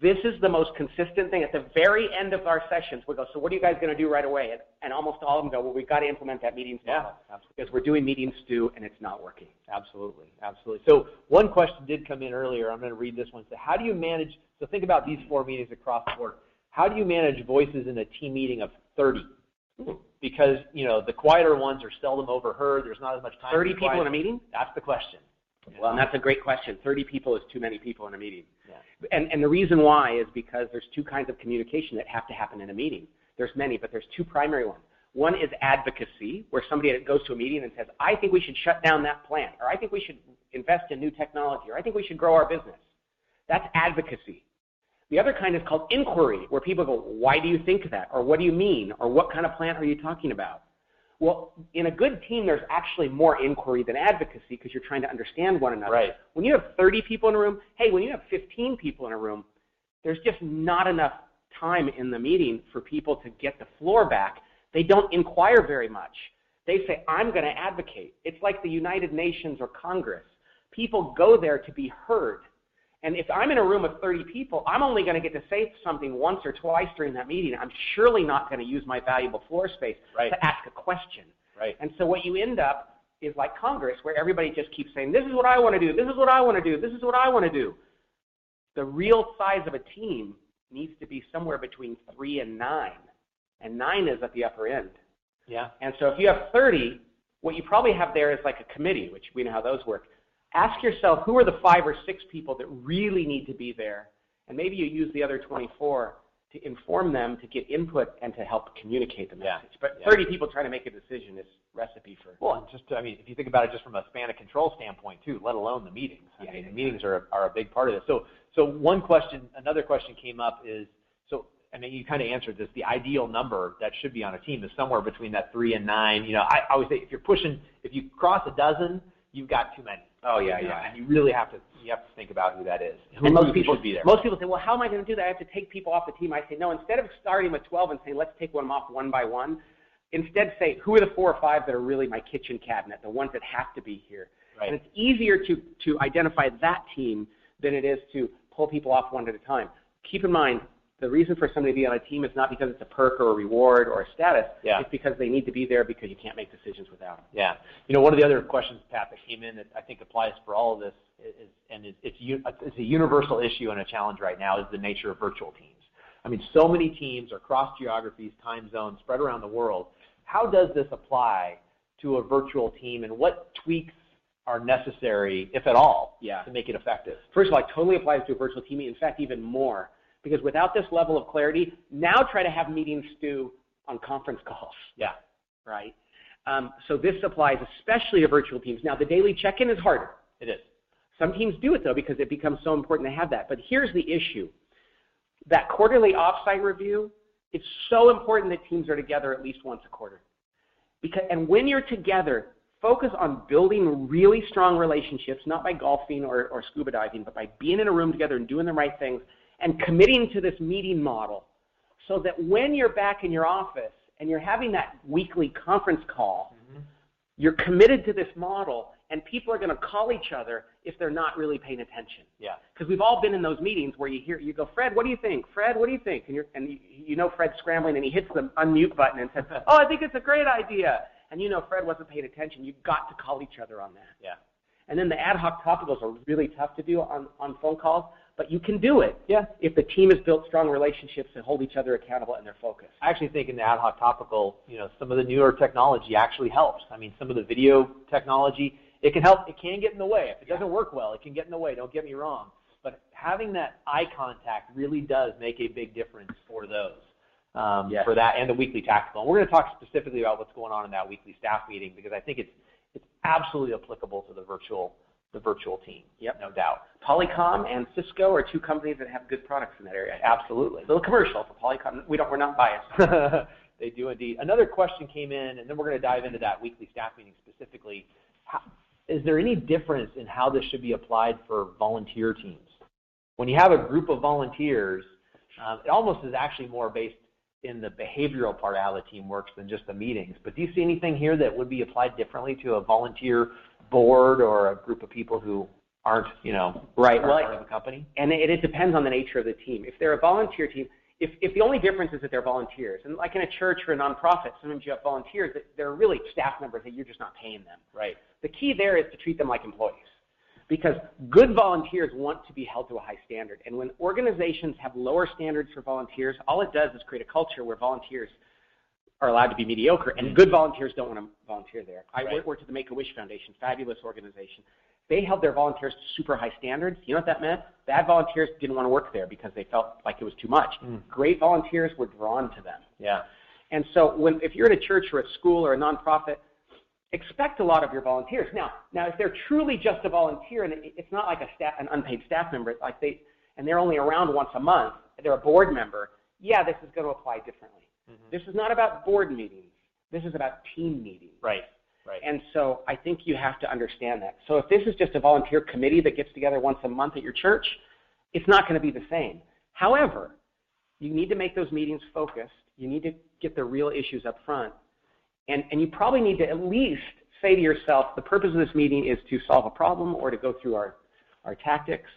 this is the most consistent thing. At the very end of our sessions, we go, so what are you guys going to do right away? And almost all of them go, well, we've got to implement that meetings model. Because we're doing meetings too, and it's not working. Absolutely. So one question did come in earlier. I'm going to read this one. So how do you manage, so think about these 4 meetings across the board. How do you manage voices in a team meeting of 30? Because, the quieter ones are seldom overheard. There's not as much time. 30 people in a meeting? That's the question. Well, and that's a great question. 30 people is too many people in a meeting. Yeah. And the reason why is because there's 2 kinds of communication that have to happen in a meeting. There's many, but there's 2 primary ones. One is advocacy, where somebody goes to a meeting and says, I think we should shut down that plant, or I think we should invest in new technology, or I think we should grow our business. That's advocacy. The other kind is called inquiry, where people go, why do you think that? Or what do you mean? Or what kind of plant are you talking about? Well, in a good team, there's actually more inquiry than advocacy because you're trying to understand one another. Right. When you have 30 people in a room, hey, when you have 15 people in a room, there's just not enough time in the meeting for people to get the floor back. They don't inquire very much. They say, I'm going to advocate. It's like the United Nations or Congress. People go there to be heard. And if I'm in a room of 30 people, I'm only going to get to say something once or twice during that meeting. I'm surely not going to use my valuable floor space to ask a question. Right. And so what you end up is like Congress, where everybody just keeps saying, this is what I want to do, this is what I want to do, this is what I want to do. The real size of a team needs to be somewhere between 3 and 9. And 9 is at the upper end. Yeah. And so if you have 30, what you probably have there is like a committee, which we know how those work. Ask yourself, who are the 5 or 6 people that really need to be there? And maybe you use the other 24 to inform them, to get input, and to help communicate the message. But 30 people trying to make a decision is recipe for... Well, and just, I mean, if you think about it just from a span of control standpoint, too, let alone the meetings. I mean, the meetings are a big part of this. So one question, another question came up is, so, I mean, you kind of answered this, the ideal number that should be on a team is somewhere between that 3 and 9. You know, I always say if you cross a dozen, you've got too many. Oh, yeah. And you really have to think about who that is. And most people should be there. Most people say, well, how am I going to do that? I have to take people off the team. I say, no, instead of starting with 12 and saying, let's take one off one by one, instead say, who are the 4 or 5 that are really my kitchen cabinet, the ones that have to be here? Right. And it's easier to identify that team than it is to pull people off one at a time. Keep in mind, the reason for somebody to be on a team is not because it's a perk or a reward or a status. Yeah. It's because they need to be there because you can't make decisions without them. Yeah. You know, one of the other questions, Pat, that came in that I think applies for all of this it's a universal issue and a challenge right now is the nature of virtual teams. I mean, so many teams across geographies, time zones, spread around the world. How does this apply to a virtual team, and what tweaks are necessary, if at all, to make it effective? First of all, it totally applies to a virtual team. In fact, even more. Because without this level of clarity, now try to have meetings stew on conference calls. Yeah. Right? So this applies especially to virtual teams. Now, the daily check-in is harder. It is. Some teams do it, though, because it becomes so important to have that. But here's the issue. That quarterly offsite review, it's so important that teams are together at least once a quarter. And when you're together, focus on building really strong relationships, not by golfing or scuba diving, but by being in a room together and doing the right things, and committing to this meeting model so that when you're back in your office and you're having that weekly conference call, you're committed to this model, and people are going to call each other if they're not really paying attention. Yeah. Because we've all been in those meetings where you go, Fred, what do you think? Fred, what do you think? And you know Fred's scrambling, and he hits the unmute button and says, oh, I think it's a great idea. And you know Fred wasn't paying attention. You've got to call each other on that. Yeah. And then the ad hoc topicals are really tough to do on phone calls. But you can do it if the team has built strong relationships and hold each other accountable and they're focused. I actually think in the ad hoc topical, you know, some of the newer technology actually helps. I mean, some of the video technology, it can help. It can get in the way. If it doesn't work well, it can get in the way. Don't get me wrong. But having that eye contact really does make a big difference for those, for that and the weekly tactical. And we're going to talk specifically about what's going on in that weekly staff meeting because I think it's absolutely applicable to the virtual team. Yep. No doubt. Polycom and Cisco are 2 companies that have good products in that area. Absolutely. A little commercial for Polycom. We're not biased. They do indeed. Another question came in, and then we're going to dive into that weekly staff meeting specifically. Is there any difference in how this should be applied for volunteer teams? When you have a group of volunteers, it almost is actually more based in the behavioral part of how the team works than just the meetings. But do you see anything here that would be applied differently to a volunteer board or a group of people who aren't, part of the company? And it depends on the nature of the team. If they're a volunteer team, if the only difference is that they're volunteers, and like in a church or a nonprofit, sometimes you have volunteers that they're really staff members that you're just not paying them. Right. The key there is to treat them like employees. Because good volunteers want to be held to a high standard. And when organizations have lower standards for volunteers, all it does is create a culture where volunteers are allowed to be mediocre, and good volunteers don't want to volunteer there. I worked at the Make-A-Wish Foundation, fabulous organization. They held their volunteers to super high standards. You know what that meant? Bad volunteers didn't want to work there because they felt like it was too much. Great volunteers were drawn to them. Yeah. And so if you're in a church or a school or a nonprofit, expect a lot of your volunteers. Now if they're truly just a volunteer and it's not like an unpaid staff member, and they're only around once a month, they're a board member, yeah, this is going to apply differently. This is not about board meetings. This is about team meetings. Right. And so I think you have to understand that. So if this is just a volunteer committee that gets together once a month at your church, it's not going to be the same. However, you need to make those meetings focused. You need to get the real issues up front. And you probably need to at least say to yourself, the purpose of this meeting is to solve a problem or to go through our tactics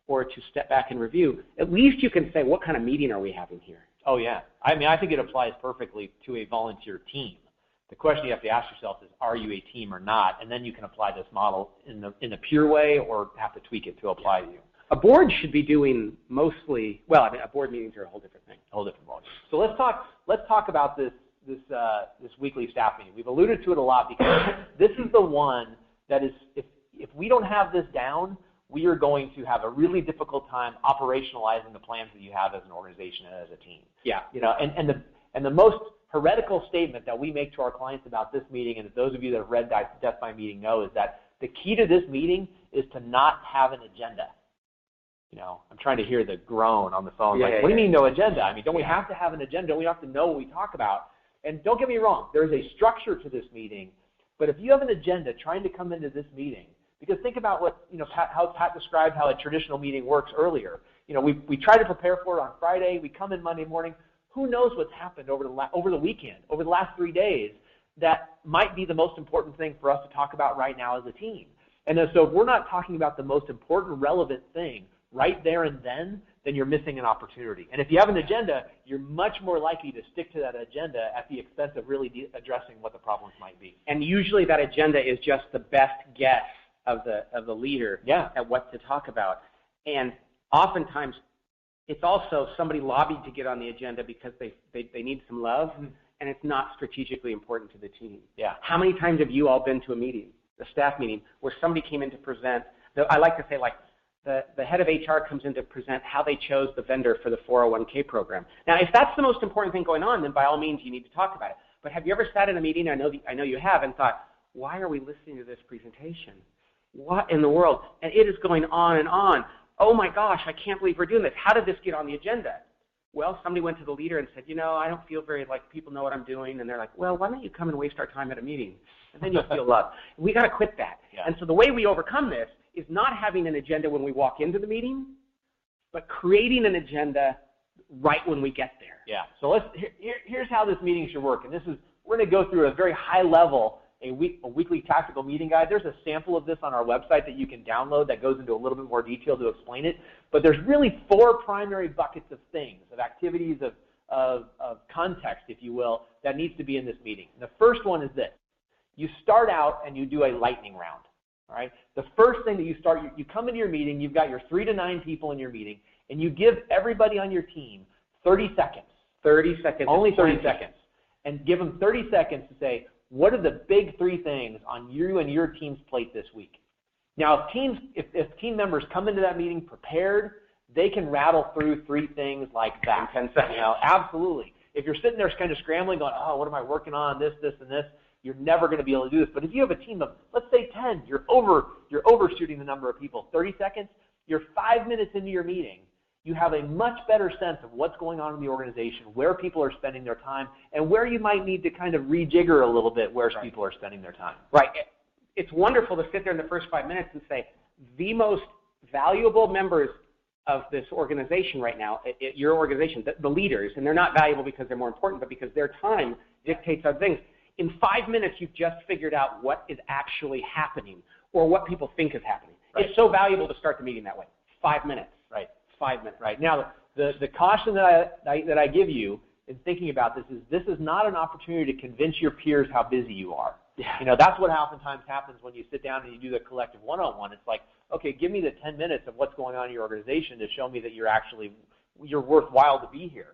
or to step back and review. At least you can say, what kind of meeting are we having here? Oh, yeah. I mean, I think it applies perfectly to a volunteer team. The question you have to ask yourself is, are you a team or not? And then you can apply this model in a pure way or have to tweak it to apply to you. A board should be doing mostly, well, I mean, board meetings are a whole different thing. A whole different ballgame. So let's talk about this weekly staff meeting. We've alluded to it a lot because this is the one that is, if we don't have this down, we are going to have a really difficult time operationalizing the plans that you have as an organization and as a team. Yeah. And the most heretical statement that we make to our clients about this meeting, and that those of you that have read Death by Meeting know, is that the key to this meeting is to not have an agenda. I'm trying to hear the groan on the phone. What do you mean no agenda? I mean, don't we have to have an agenda? Don't we have to know what we talk about? And don't get me wrong, there's a structure to this meeting, but if you have an agenda trying to come into this meeting, because think about what, how Pat described how a traditional meeting works earlier. We try to prepare for it on Friday. We come in Monday morning. Who knows what's happened over the weekend, over the last 3 days, that might be the most important thing for us to talk about right now as a team. And so if we're not talking about the most important, relevant thing right there and then you're missing an opportunity. And if you have an agenda, you're much more likely to stick to that agenda at the expense of really addressing what the problems might be. And usually that agenda is just the best guess of the leader at what to talk about. And oftentimes it's also somebody lobbied to get on the agenda because they need some love, and it's not strategically important to the team. Yeah. How many times have you all been to a meeting, a staff meeting, where somebody came in to present, I like to say, like, the head of HR comes in to present how they chose the vendor for the 401k program. Now, if that's the most important thing going on, then by all means you need to talk about it. But have you ever sat in a meeting, I know you have, and thought, why are we listening to this presentation? What in the world? And it is going on and on. Oh my gosh, I can't believe we're doing this. How did this get on the agenda? Well, somebody went to the leader and said, I don't feel very like people know what I'm doing. And they're like, well, why don't you come and waste our time at a meeting? And then you'll feel loved. We got to quit that. Yeah. And so the way we overcome this is not having an agenda when we walk into the meeting, but creating an agenda right when we get there. Yeah. So here's how this meeting should work. And we're going to go through a very high level, a weekly tactical meeting guide. There's a sample of this on our website that you can download that goes into a little bit more detail to explain it. But there's really 4 primary buckets of things, of activities, of context, if you will, that needs to be in this meeting. And the first one is this. You start out and you do a lightning round. All right? The first thing that you come into your meeting, you've got your 3 to 9 people in your meeting, and you give everybody on your team 30 seconds. 30 seconds. Only 30 seconds. And give them 30 seconds to say, what are the big 3 things on you and your team's plate this week? Now, if team members come into that meeting prepared, they can rattle through 3 things like that. In 10 seconds. Absolutely. If you're sitting there kind of scrambling, going, oh, what am I working on, this, and this, you're never going to be able to do this. But if you have a team of, let's say 10, you're overshooting the number of people. 30 seconds, you're 5 minutes into your meeting. You have a much better sense of what's going on in the organization, where people are spending their time, and where you might need to kind of rejigger a little bit where people are spending their time. Right. It's wonderful to sit there in the first 5 minutes and say, the most valuable members of this organization right now, your organization, the leaders, and they're not valuable because they're more important, but because their time dictates other things. In 5 minutes, you've just figured out what is actually happening or what people think is happening. Right. It's so valuable to start the meeting that way. 5 minutes. Right. 5 minutes. Right. Now, the caution that I give you in thinking about this is not an opportunity to convince your peers how busy you are. Yeah. That's what oftentimes happens when you sit down and you do the collective one-on-one. It's like, okay, give me the 10 minutes of what's going on in your organization to show me that you're worthwhile to be here.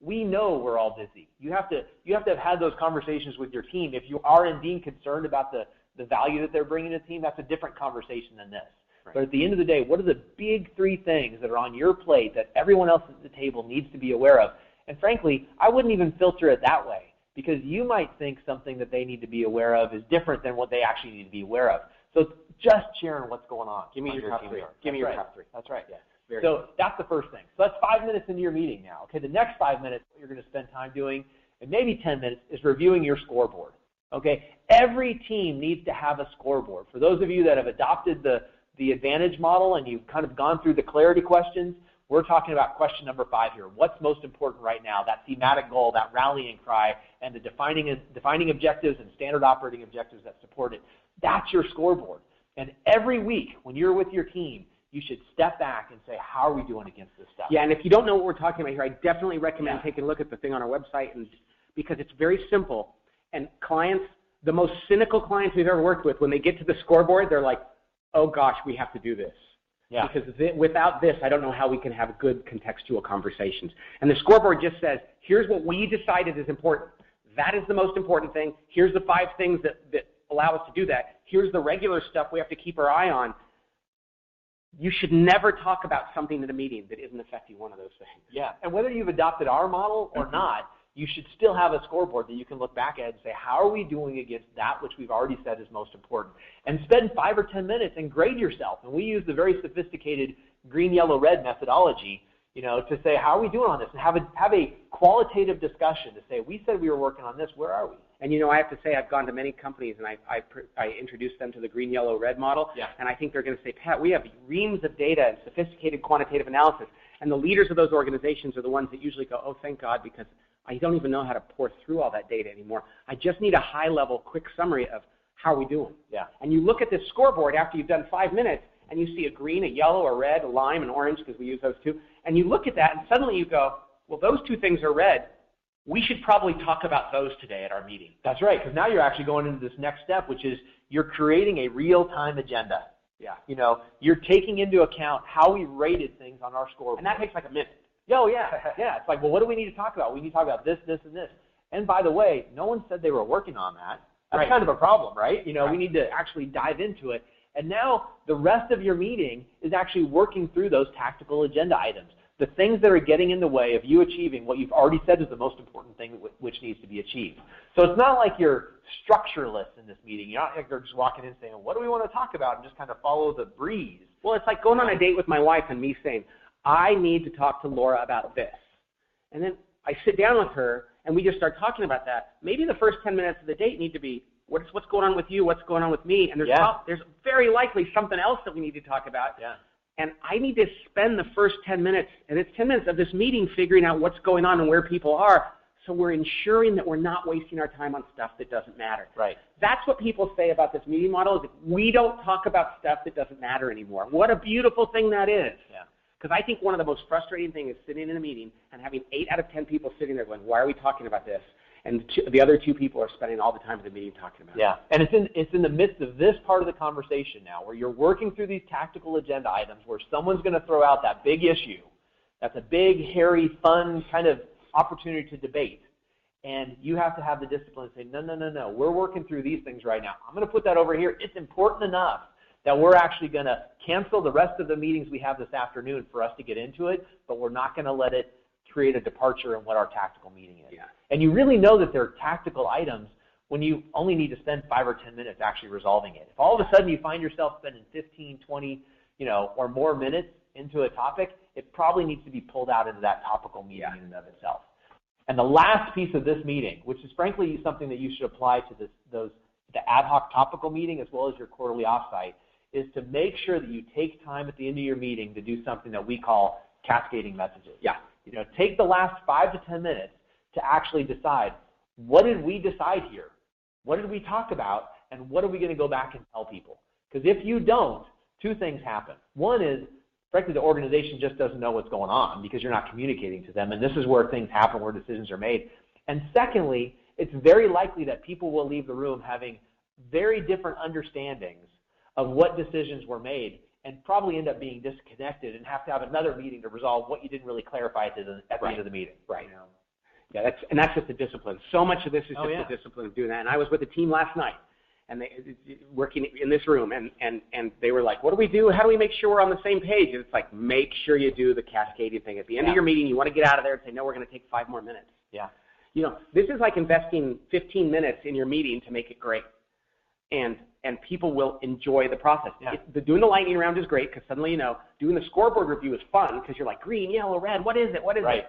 We know we're all busy. You have to have had those conversations with your team. If you are indeed concerned about the value that they're bringing to the team, that's a different conversation than this. Right. But at the end of the day, what are the big 3 things that are on your plate that everyone else at the table needs to be aware of? And frankly, I wouldn't even filter it that way, because you might think something that they need to be aware of is different than what they actually need to be aware of. So just sharing what's going on. Give me your top 3. Give me your top 3. That's right. Yeah. So that's the first thing. So that's 5 minutes into your meeting now. Okay, the next 5 minutes, what you're going to spend time doing, and maybe 10 minutes, is reviewing your scoreboard. Okay, every team needs to have a scoreboard. For those of you that have adopted the advantage model and you've kind of gone through the clarity questions, we're talking about question number 5 here. What's most important right now? That thematic goal, that rallying cry, and the defining objectives and standard operating objectives that support it. That's your scoreboard. And every week when you're with your team, you should step back and say, how are we doing against this stuff? Yeah, and if you don't know what we're talking about here, I definitely recommend taking a look at the thing on our website, and because it's very simple. And clients, the most cynical clients we've ever worked with, when they get to the scoreboard, they're like, oh gosh, we have to do this. Yeah. Because without this, I don't know how we can have good contextual conversations. And the scoreboard just says, here's what we decided is important. That is the most important thing. Here's the 5 things that allow us to do that. Here's the regular stuff we have to keep our eye on. You should never talk about something in a meeting that isn't affecting one of those things. Yeah, and whether you've adopted our model or not, you should still have a scoreboard that you can look back at and say, how are we doing against that which we've already said is most important? And spend 5 or 10 minutes and grade yourself. And we use the very sophisticated green, yellow, red methodology, to say, how are we doing on this? And have a qualitative discussion to say, we said we were working on this, where are we? And I have to say, I've gone to many companies and I introduced them to the green, yellow, red model. Yeah. And I think they're going to say, Pat, we have reams of data and sophisticated quantitative analysis. And the leaders of those organizations are the ones that usually go, oh, thank God, because I don't even know how to pour through all that data anymore. I just need a high-level, quick summary of how are we doing. Yeah. And you look at this scoreboard after you've done 5 minutes, and you see a green, a yellow, a red, a lime, an orange, because we use those 2. And you look at that, and suddenly you go, well, those 2 things are red. We should probably talk about those today at our meeting. That's right, because now you're actually going into this next step, which is you're creating a real-time agenda. Yeah. You're taking into account how we rated things on our scoreboard. And that takes like a minute. Oh, yeah. Yeah. It's like, well, what do we need to talk about? We need to talk about this, this, and this. And by the way, no one said they were working on that. That's kind of a problem, right? We need to actually dive into it. And now the rest of your meeting is actually working through those tactical agenda items, the things that are getting in the way of you achieving what you've already said is the most important thing which needs to be achieved. So it's not like you're structureless in this meeting. You're not like you're just walking in saying, what do we want to talk about, and just kind of follow the breeze. Well, it's like going on a date with my wife and me saying, I need to talk to Laura about this. And then I sit down with her, and we just start talking about that. Maybe the first 10 minutes of the date need to be, what's going on with you, what's going on with me, and there's very likely something else that we need to talk about. Yeah. And I need to spend the first 10 minutes, and it's 10 minutes of this meeting figuring out what's going on and where people are, so we're ensuring that we're not wasting our time on stuff that doesn't matter. Right. That's what people say about this meeting model, is that we don't talk about stuff that doesn't matter anymore. What a beautiful thing that is. Yeah. Because I think one of the most frustrating things is sitting in a meeting and having 8 out of 10 people sitting there going, why are we talking about this? And the other 2 people are spending all the time in the meeting talking about it. Yeah, and it's in the midst of this part of the conversation now where you're working through these tactical agenda items where someone's going to throw out that big issue. That's a big, hairy, fun kind of opportunity to debate. And you have to have the discipline to say, no, we're working through these things right now. I'm going to put that over here. It's important enough that we're actually going to cancel the rest of the meetings we have this afternoon for us to get into it, but we're not going to let it create a departure in what our tactical meeting is. Yeah. And you really know that they're tactical items when you only need to spend 5 or 10 minutes actually resolving it. If all of a sudden you find yourself spending 15, 20, or more minutes into a topic, it probably needs to be pulled out into that topical meeting in and of itself. And the last piece of this meeting, which is frankly something that you should apply to the ad hoc topical meeting as well as your quarterly offsite, is to make sure that you take time at the end of your meeting to do something that we call cascading messages. Yeah. Take the last 5 to 10 minutes to actually decide, what did we decide here? What did we talk about? And what are we going to go back and tell people? Because if you don't, 2 things happen. One is, frankly, the organization just doesn't know what's going on because you're not communicating to them, and this is where things happen, where decisions are made. And secondly, it's very likely that people will leave the room having very different understandings of what decisions were made, and probably end up being disconnected and have to have another meeting to resolve what you didn't really clarify at the end of the meeting. Right. Yeah, that's just a discipline. So much of this is just a discipline of doing that. And I was with a team last night, and they working in this room, and they were like, what do we do? How do we make sure we're on the same page? And it's like, make sure you do the cascading thing. At the end of your meeting, you want to get out of there and say, no, we're going to take 5 more minutes. Yeah. This is like investing 15 minutes in your meeting to make it great. And and people will enjoy the process. Yeah. Doing the lightning round is great because suddenly, doing the scoreboard review is fun because you're like, green, yellow, red, what is it? What is it?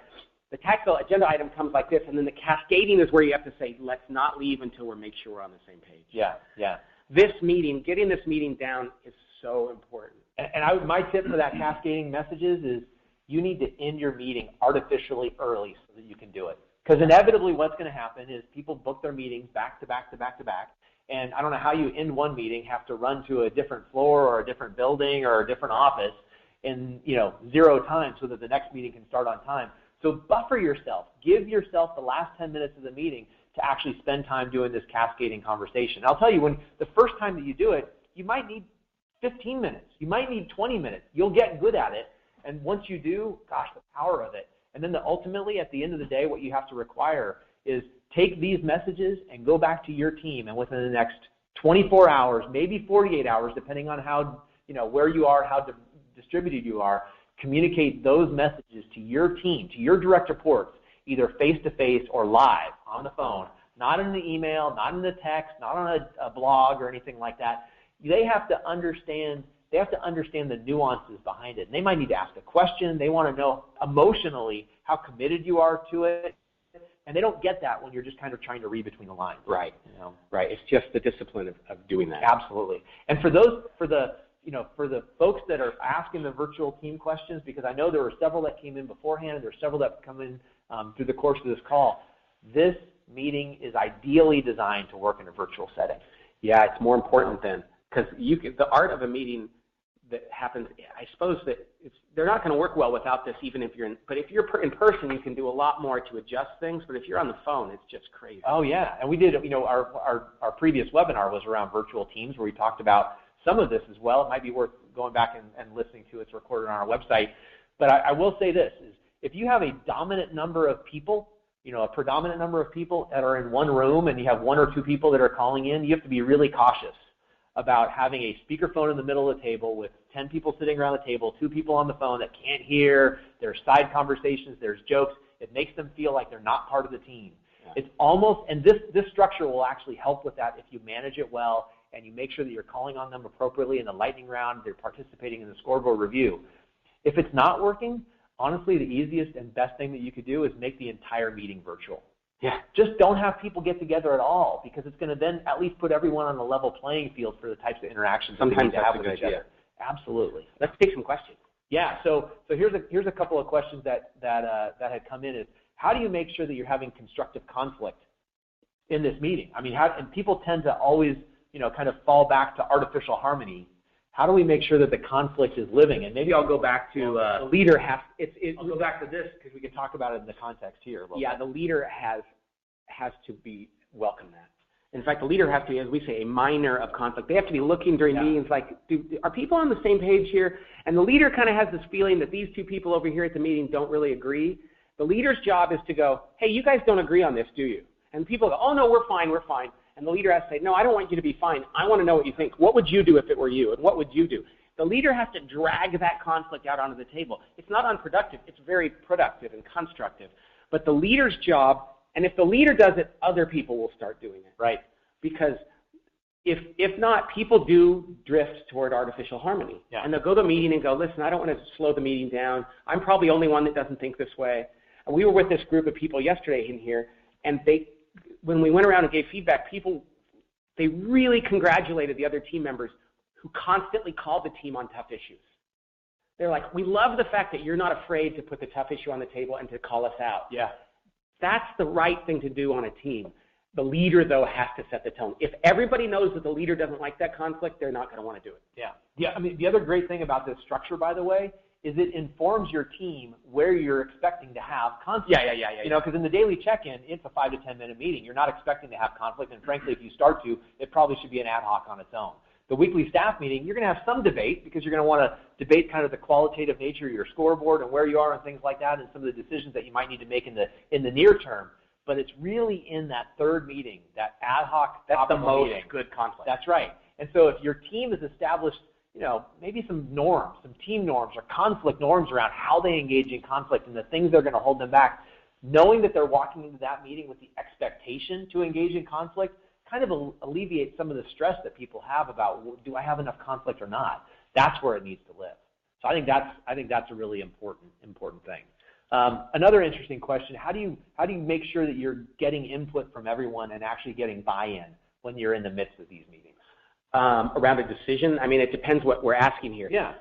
The tactile agenda item comes like this, and then the cascading is where you have to say, let's not leave until we make sure we're on the same page. Yeah, yeah. Getting this meeting down is so important. And my tip for that cascading messages is you need to end your meeting artificially early so that you can do it. Because inevitably what's going to happen is people book their meetings back to back to back to back. And I don't know how you end one meeting, have to run to a different floor or a different building or a different office in 0 time so that the next meeting can start on time. So buffer yourself. Give yourself the last 10 minutes of the meeting to actually spend time doing this cascading conversation. And I'll tell you, when the first time that you do it, you might need 15 minutes. You might need 20 minutes. You'll get good at it. And once you do, gosh, the power of it. And then ultimately, at the end of the day, what you have to require is take these messages and go back to your team, and within the next 24 hours, maybe 48 hours, depending on how, where you are, how distributed you are, communicate those messages to your team, to your direct reports, either face-to-face or live on the phone, not in the email, not in the text, not on a blog or anything like that. They have to understand the nuances behind it. And they might need to ask a question. They want to know emotionally how committed you are to it. And they don't get that when you're just kind of trying to read between the lines. Right. Right. It's just the discipline of doing that. Absolutely. And for the folks that are asking the virtual team questions, because I know there were several that came in beforehand, and there are several that come in through the course of this call, this meeting is ideally designed to work in a virtual setting. Yeah, it's more important then, because the art of a meeting that happens, I suppose that they're not going to work well without this, even if you're in, but if you're in person, you can do a lot more to adjust things, but if you're on the phone, it's just crazy. Oh yeah, and we did, our previous webinar was around virtual teams, where we talked about some of this as well. It might be worth going back and listening to. It's recorded on our website. But I will say this, is if you have a dominant number of people, a predominant number of people that are in one room, and you have 1 or 2 people that are calling in, you have to be really cautious about having a speakerphone in the middle of the table with 10 people sitting around the table, 2 people on the phone that can't hear, there's side conversations, there's jokes. It makes them feel like they're not part of the team. Yeah. It's almost, and this structure will actually help with that if you manage it well and you make sure that you're calling on them appropriately in the lightning round, they're participating in the scoreboard review. If it's not working, honestly, the easiest and best thing that you could do is make the entire meeting virtual. Yeah. Just don't have people get together at all, because it's going to then at least put everyone on a level playing field for the types of interactions that they need to have with each other. Absolutely. Let's take some questions. Yeah. So here's a couple of questions that had come in. Is how do you make sure that you're having constructive conflict in this meeting? I mean, and people tend to always kind of fall back to artificial harmony. How do we make sure that the conflict is living? And maybe I'll go back to the leader has. I'll go back to this because we can talk about it in the context here. Yeah, the leader has to be welcome that. In fact, the leader has to be, as we say, a miner of conflict. They have to be looking during meetings like, are people on the same page here? And the leader kind of has this feeling that these 2 people over here at the meeting don't really agree. The leader's job is to go, hey, you guys don't agree on this, do you? And people go, oh, no, we're fine, we're fine. And the leader has to say, no, I don't want you to be fine. I want to know what you think. What would you do if it were you? And what would you do? The leader has to drag that conflict out onto the table. It's not unproductive. It's very productive and constructive. But the leader's job, and if the leader does it, other people will start doing it. Right. Because if not, people do drift toward artificial harmony. Yeah. And they'll go to a meeting and go, listen, I don't want to slow the meeting down. I'm probably the only one that doesn't think this way. And we were with this group of people yesterday in here, and when we went around and gave feedback, they really congratulated the other team members who constantly called the team on tough issues. They're like, we love the fact that you're not afraid to put the tough issue on the table and to call us out. Yeah. That's the right thing to do on a team. The leader, though, has to set the tone. If everybody knows that the leader doesn't like that conflict, they're not going to want to do it. Yeah. Yeah. I mean, the other great thing about this structure, by the way, is it informs your team where you're expecting to have conflict. Yeah. Because in the daily check-in, it's a 5 to 10 minute meeting. You're not expecting to have conflict, and frankly, if you start to, it probably should be an ad hoc on its own. The weekly staff meeting, you're going to have some debate because you're going to want to debate kind of the qualitative nature of your scoreboard and where you are and things like that, and some of the decisions that you might need to make in the near term. But it's really in that third meeting, that ad hoc. That's the most meeting. Good conflict. That's right. And so if your team has established maybe some norms, some team norms or conflict norms around how they engage in conflict and the things that are going to hold them back, knowing that they're walking into that meeting with the expectation to engage in conflict kind of alleviate some of the stress that people have about, do I have enough conflict or not? That's where it needs to live. So I think that's a really important thing. Another interesting question: how do you make sure that you're getting input from everyone and actually getting buy-in when you're in the midst of these meetings? Around a decision, I mean, it depends what we're asking here. Yeah.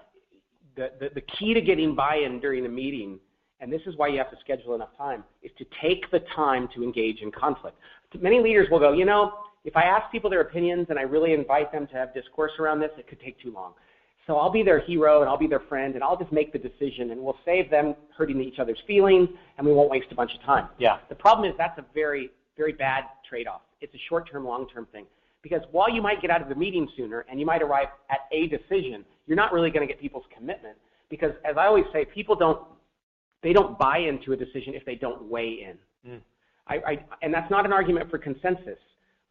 The key to getting buy-in during a meeting, and this is why you have to schedule enough time, is to take the time to engage in conflict. Many leaders will go, if I ask people their opinions and I really invite them to have discourse around this, it could take too long. So I'll be their hero and I'll be their friend and I'll just make the decision and we'll save them hurting each other's feelings and we won't waste a bunch of time. Yeah. The problem is that's a very, very bad trade-off. It's a short-term, long-term thing. Because while you might get out of the meeting sooner and you might arrive at a decision, you're not really going to get people's commitment. Because as I always say, people don't buy into a decision if they don't weigh in. And that's not an argument for consensus.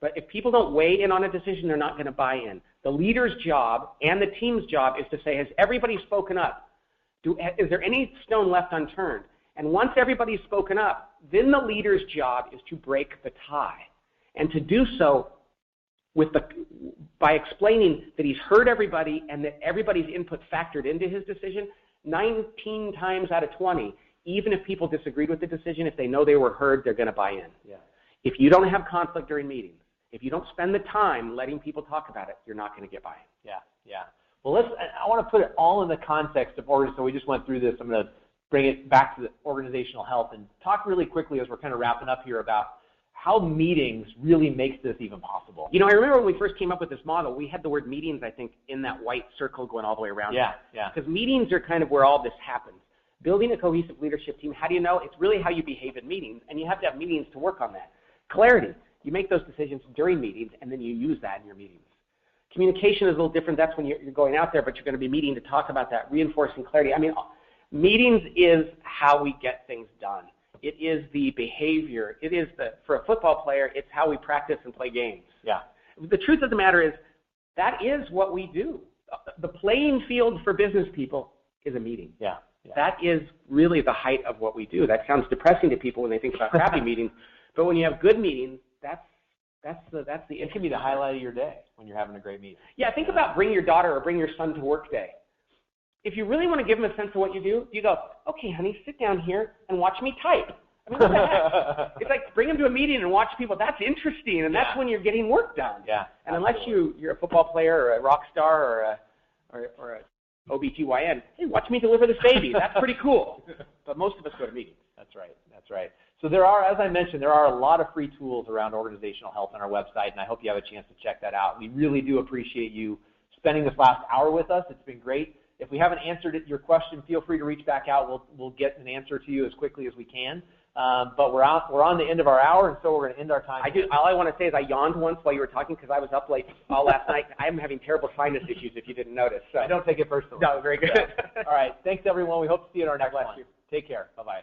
But if people don't weigh in on a decision, they're not going to buy in. The leader's job and the team's job is to say, has everybody spoken up? Is there any stone left unturned? And once everybody's spoken up, then the leader's job is to break the tie. And to do so by explaining that he's heard everybody and that everybody's input factored into his decision. 19 times out of 20, even if people disagreed with the decision, if they know they were heard, they're going to buy in. Yeah. If you don't have conflict during meetings, if you don't spend the time letting people talk about it, you're not going to get buy-in. Yeah, yeah. Well, I want to put it all in the context of so we just went through this. I'm going to bring it back to the organizational health and talk really quickly as we're kind of wrapping up here about how meetings really makes this even possible. I remember when we first came up with this model, we had the word meetings, I think, in that white circle going all the way around. Yeah, yeah. Because meetings are kind of where all this happens. Building a cohesive leadership team, how do you know? It's really how you behave in meetings, and you have to have meetings to work on that. Clarity. You make those decisions during meetings, and then you use that in your meetings. Communication is a little different. That's when you're going out there, but you're going to be meeting to talk about that, reinforcing clarity. I mean, meetings is how we get things done. It is the behavior. It is for a football player, it's how we practice and play games. Yeah. The truth of the matter is that is what we do. The playing field for business people is a meeting. Yeah. Yeah. That is really the height of what we do. That sounds depressing to people when they think about crappy meetings, but when you have good meetings, It can be the highlight of your day when you're having a great meeting. Yeah, think about bring your daughter or bring your son to work day. If you really want to give them a sense of what you do, you go, okay, honey, sit down here and watch me type. I mean, what the heck? It's like bring them to a meeting and watch people. That's interesting, and that's when you're getting work done. Yeah. And unless you're a football player or a rock star or a OBGYN, hey, watch me deliver this baby. That's pretty cool. But most of us go to meetings. That's right. That's right. So there are, as I mentioned, there are a lot of free tools around organizational health on our website, and I hope you have a chance to check that out. We really do appreciate you spending this last hour with us. It's been great. If we haven't answered your question, feel free to reach back out. We'll get an answer to you as quickly as we can. But we're on the end of our hour, and so we're going to end our time. All I want to say is I yawned once while you were talking because I was up late all last night. I'm having terrible sinus issues if you didn't notice. So. I don't take it personally. No, very good. All right. Thanks, everyone. We hope to see you at our next one. Take care. Bye-bye.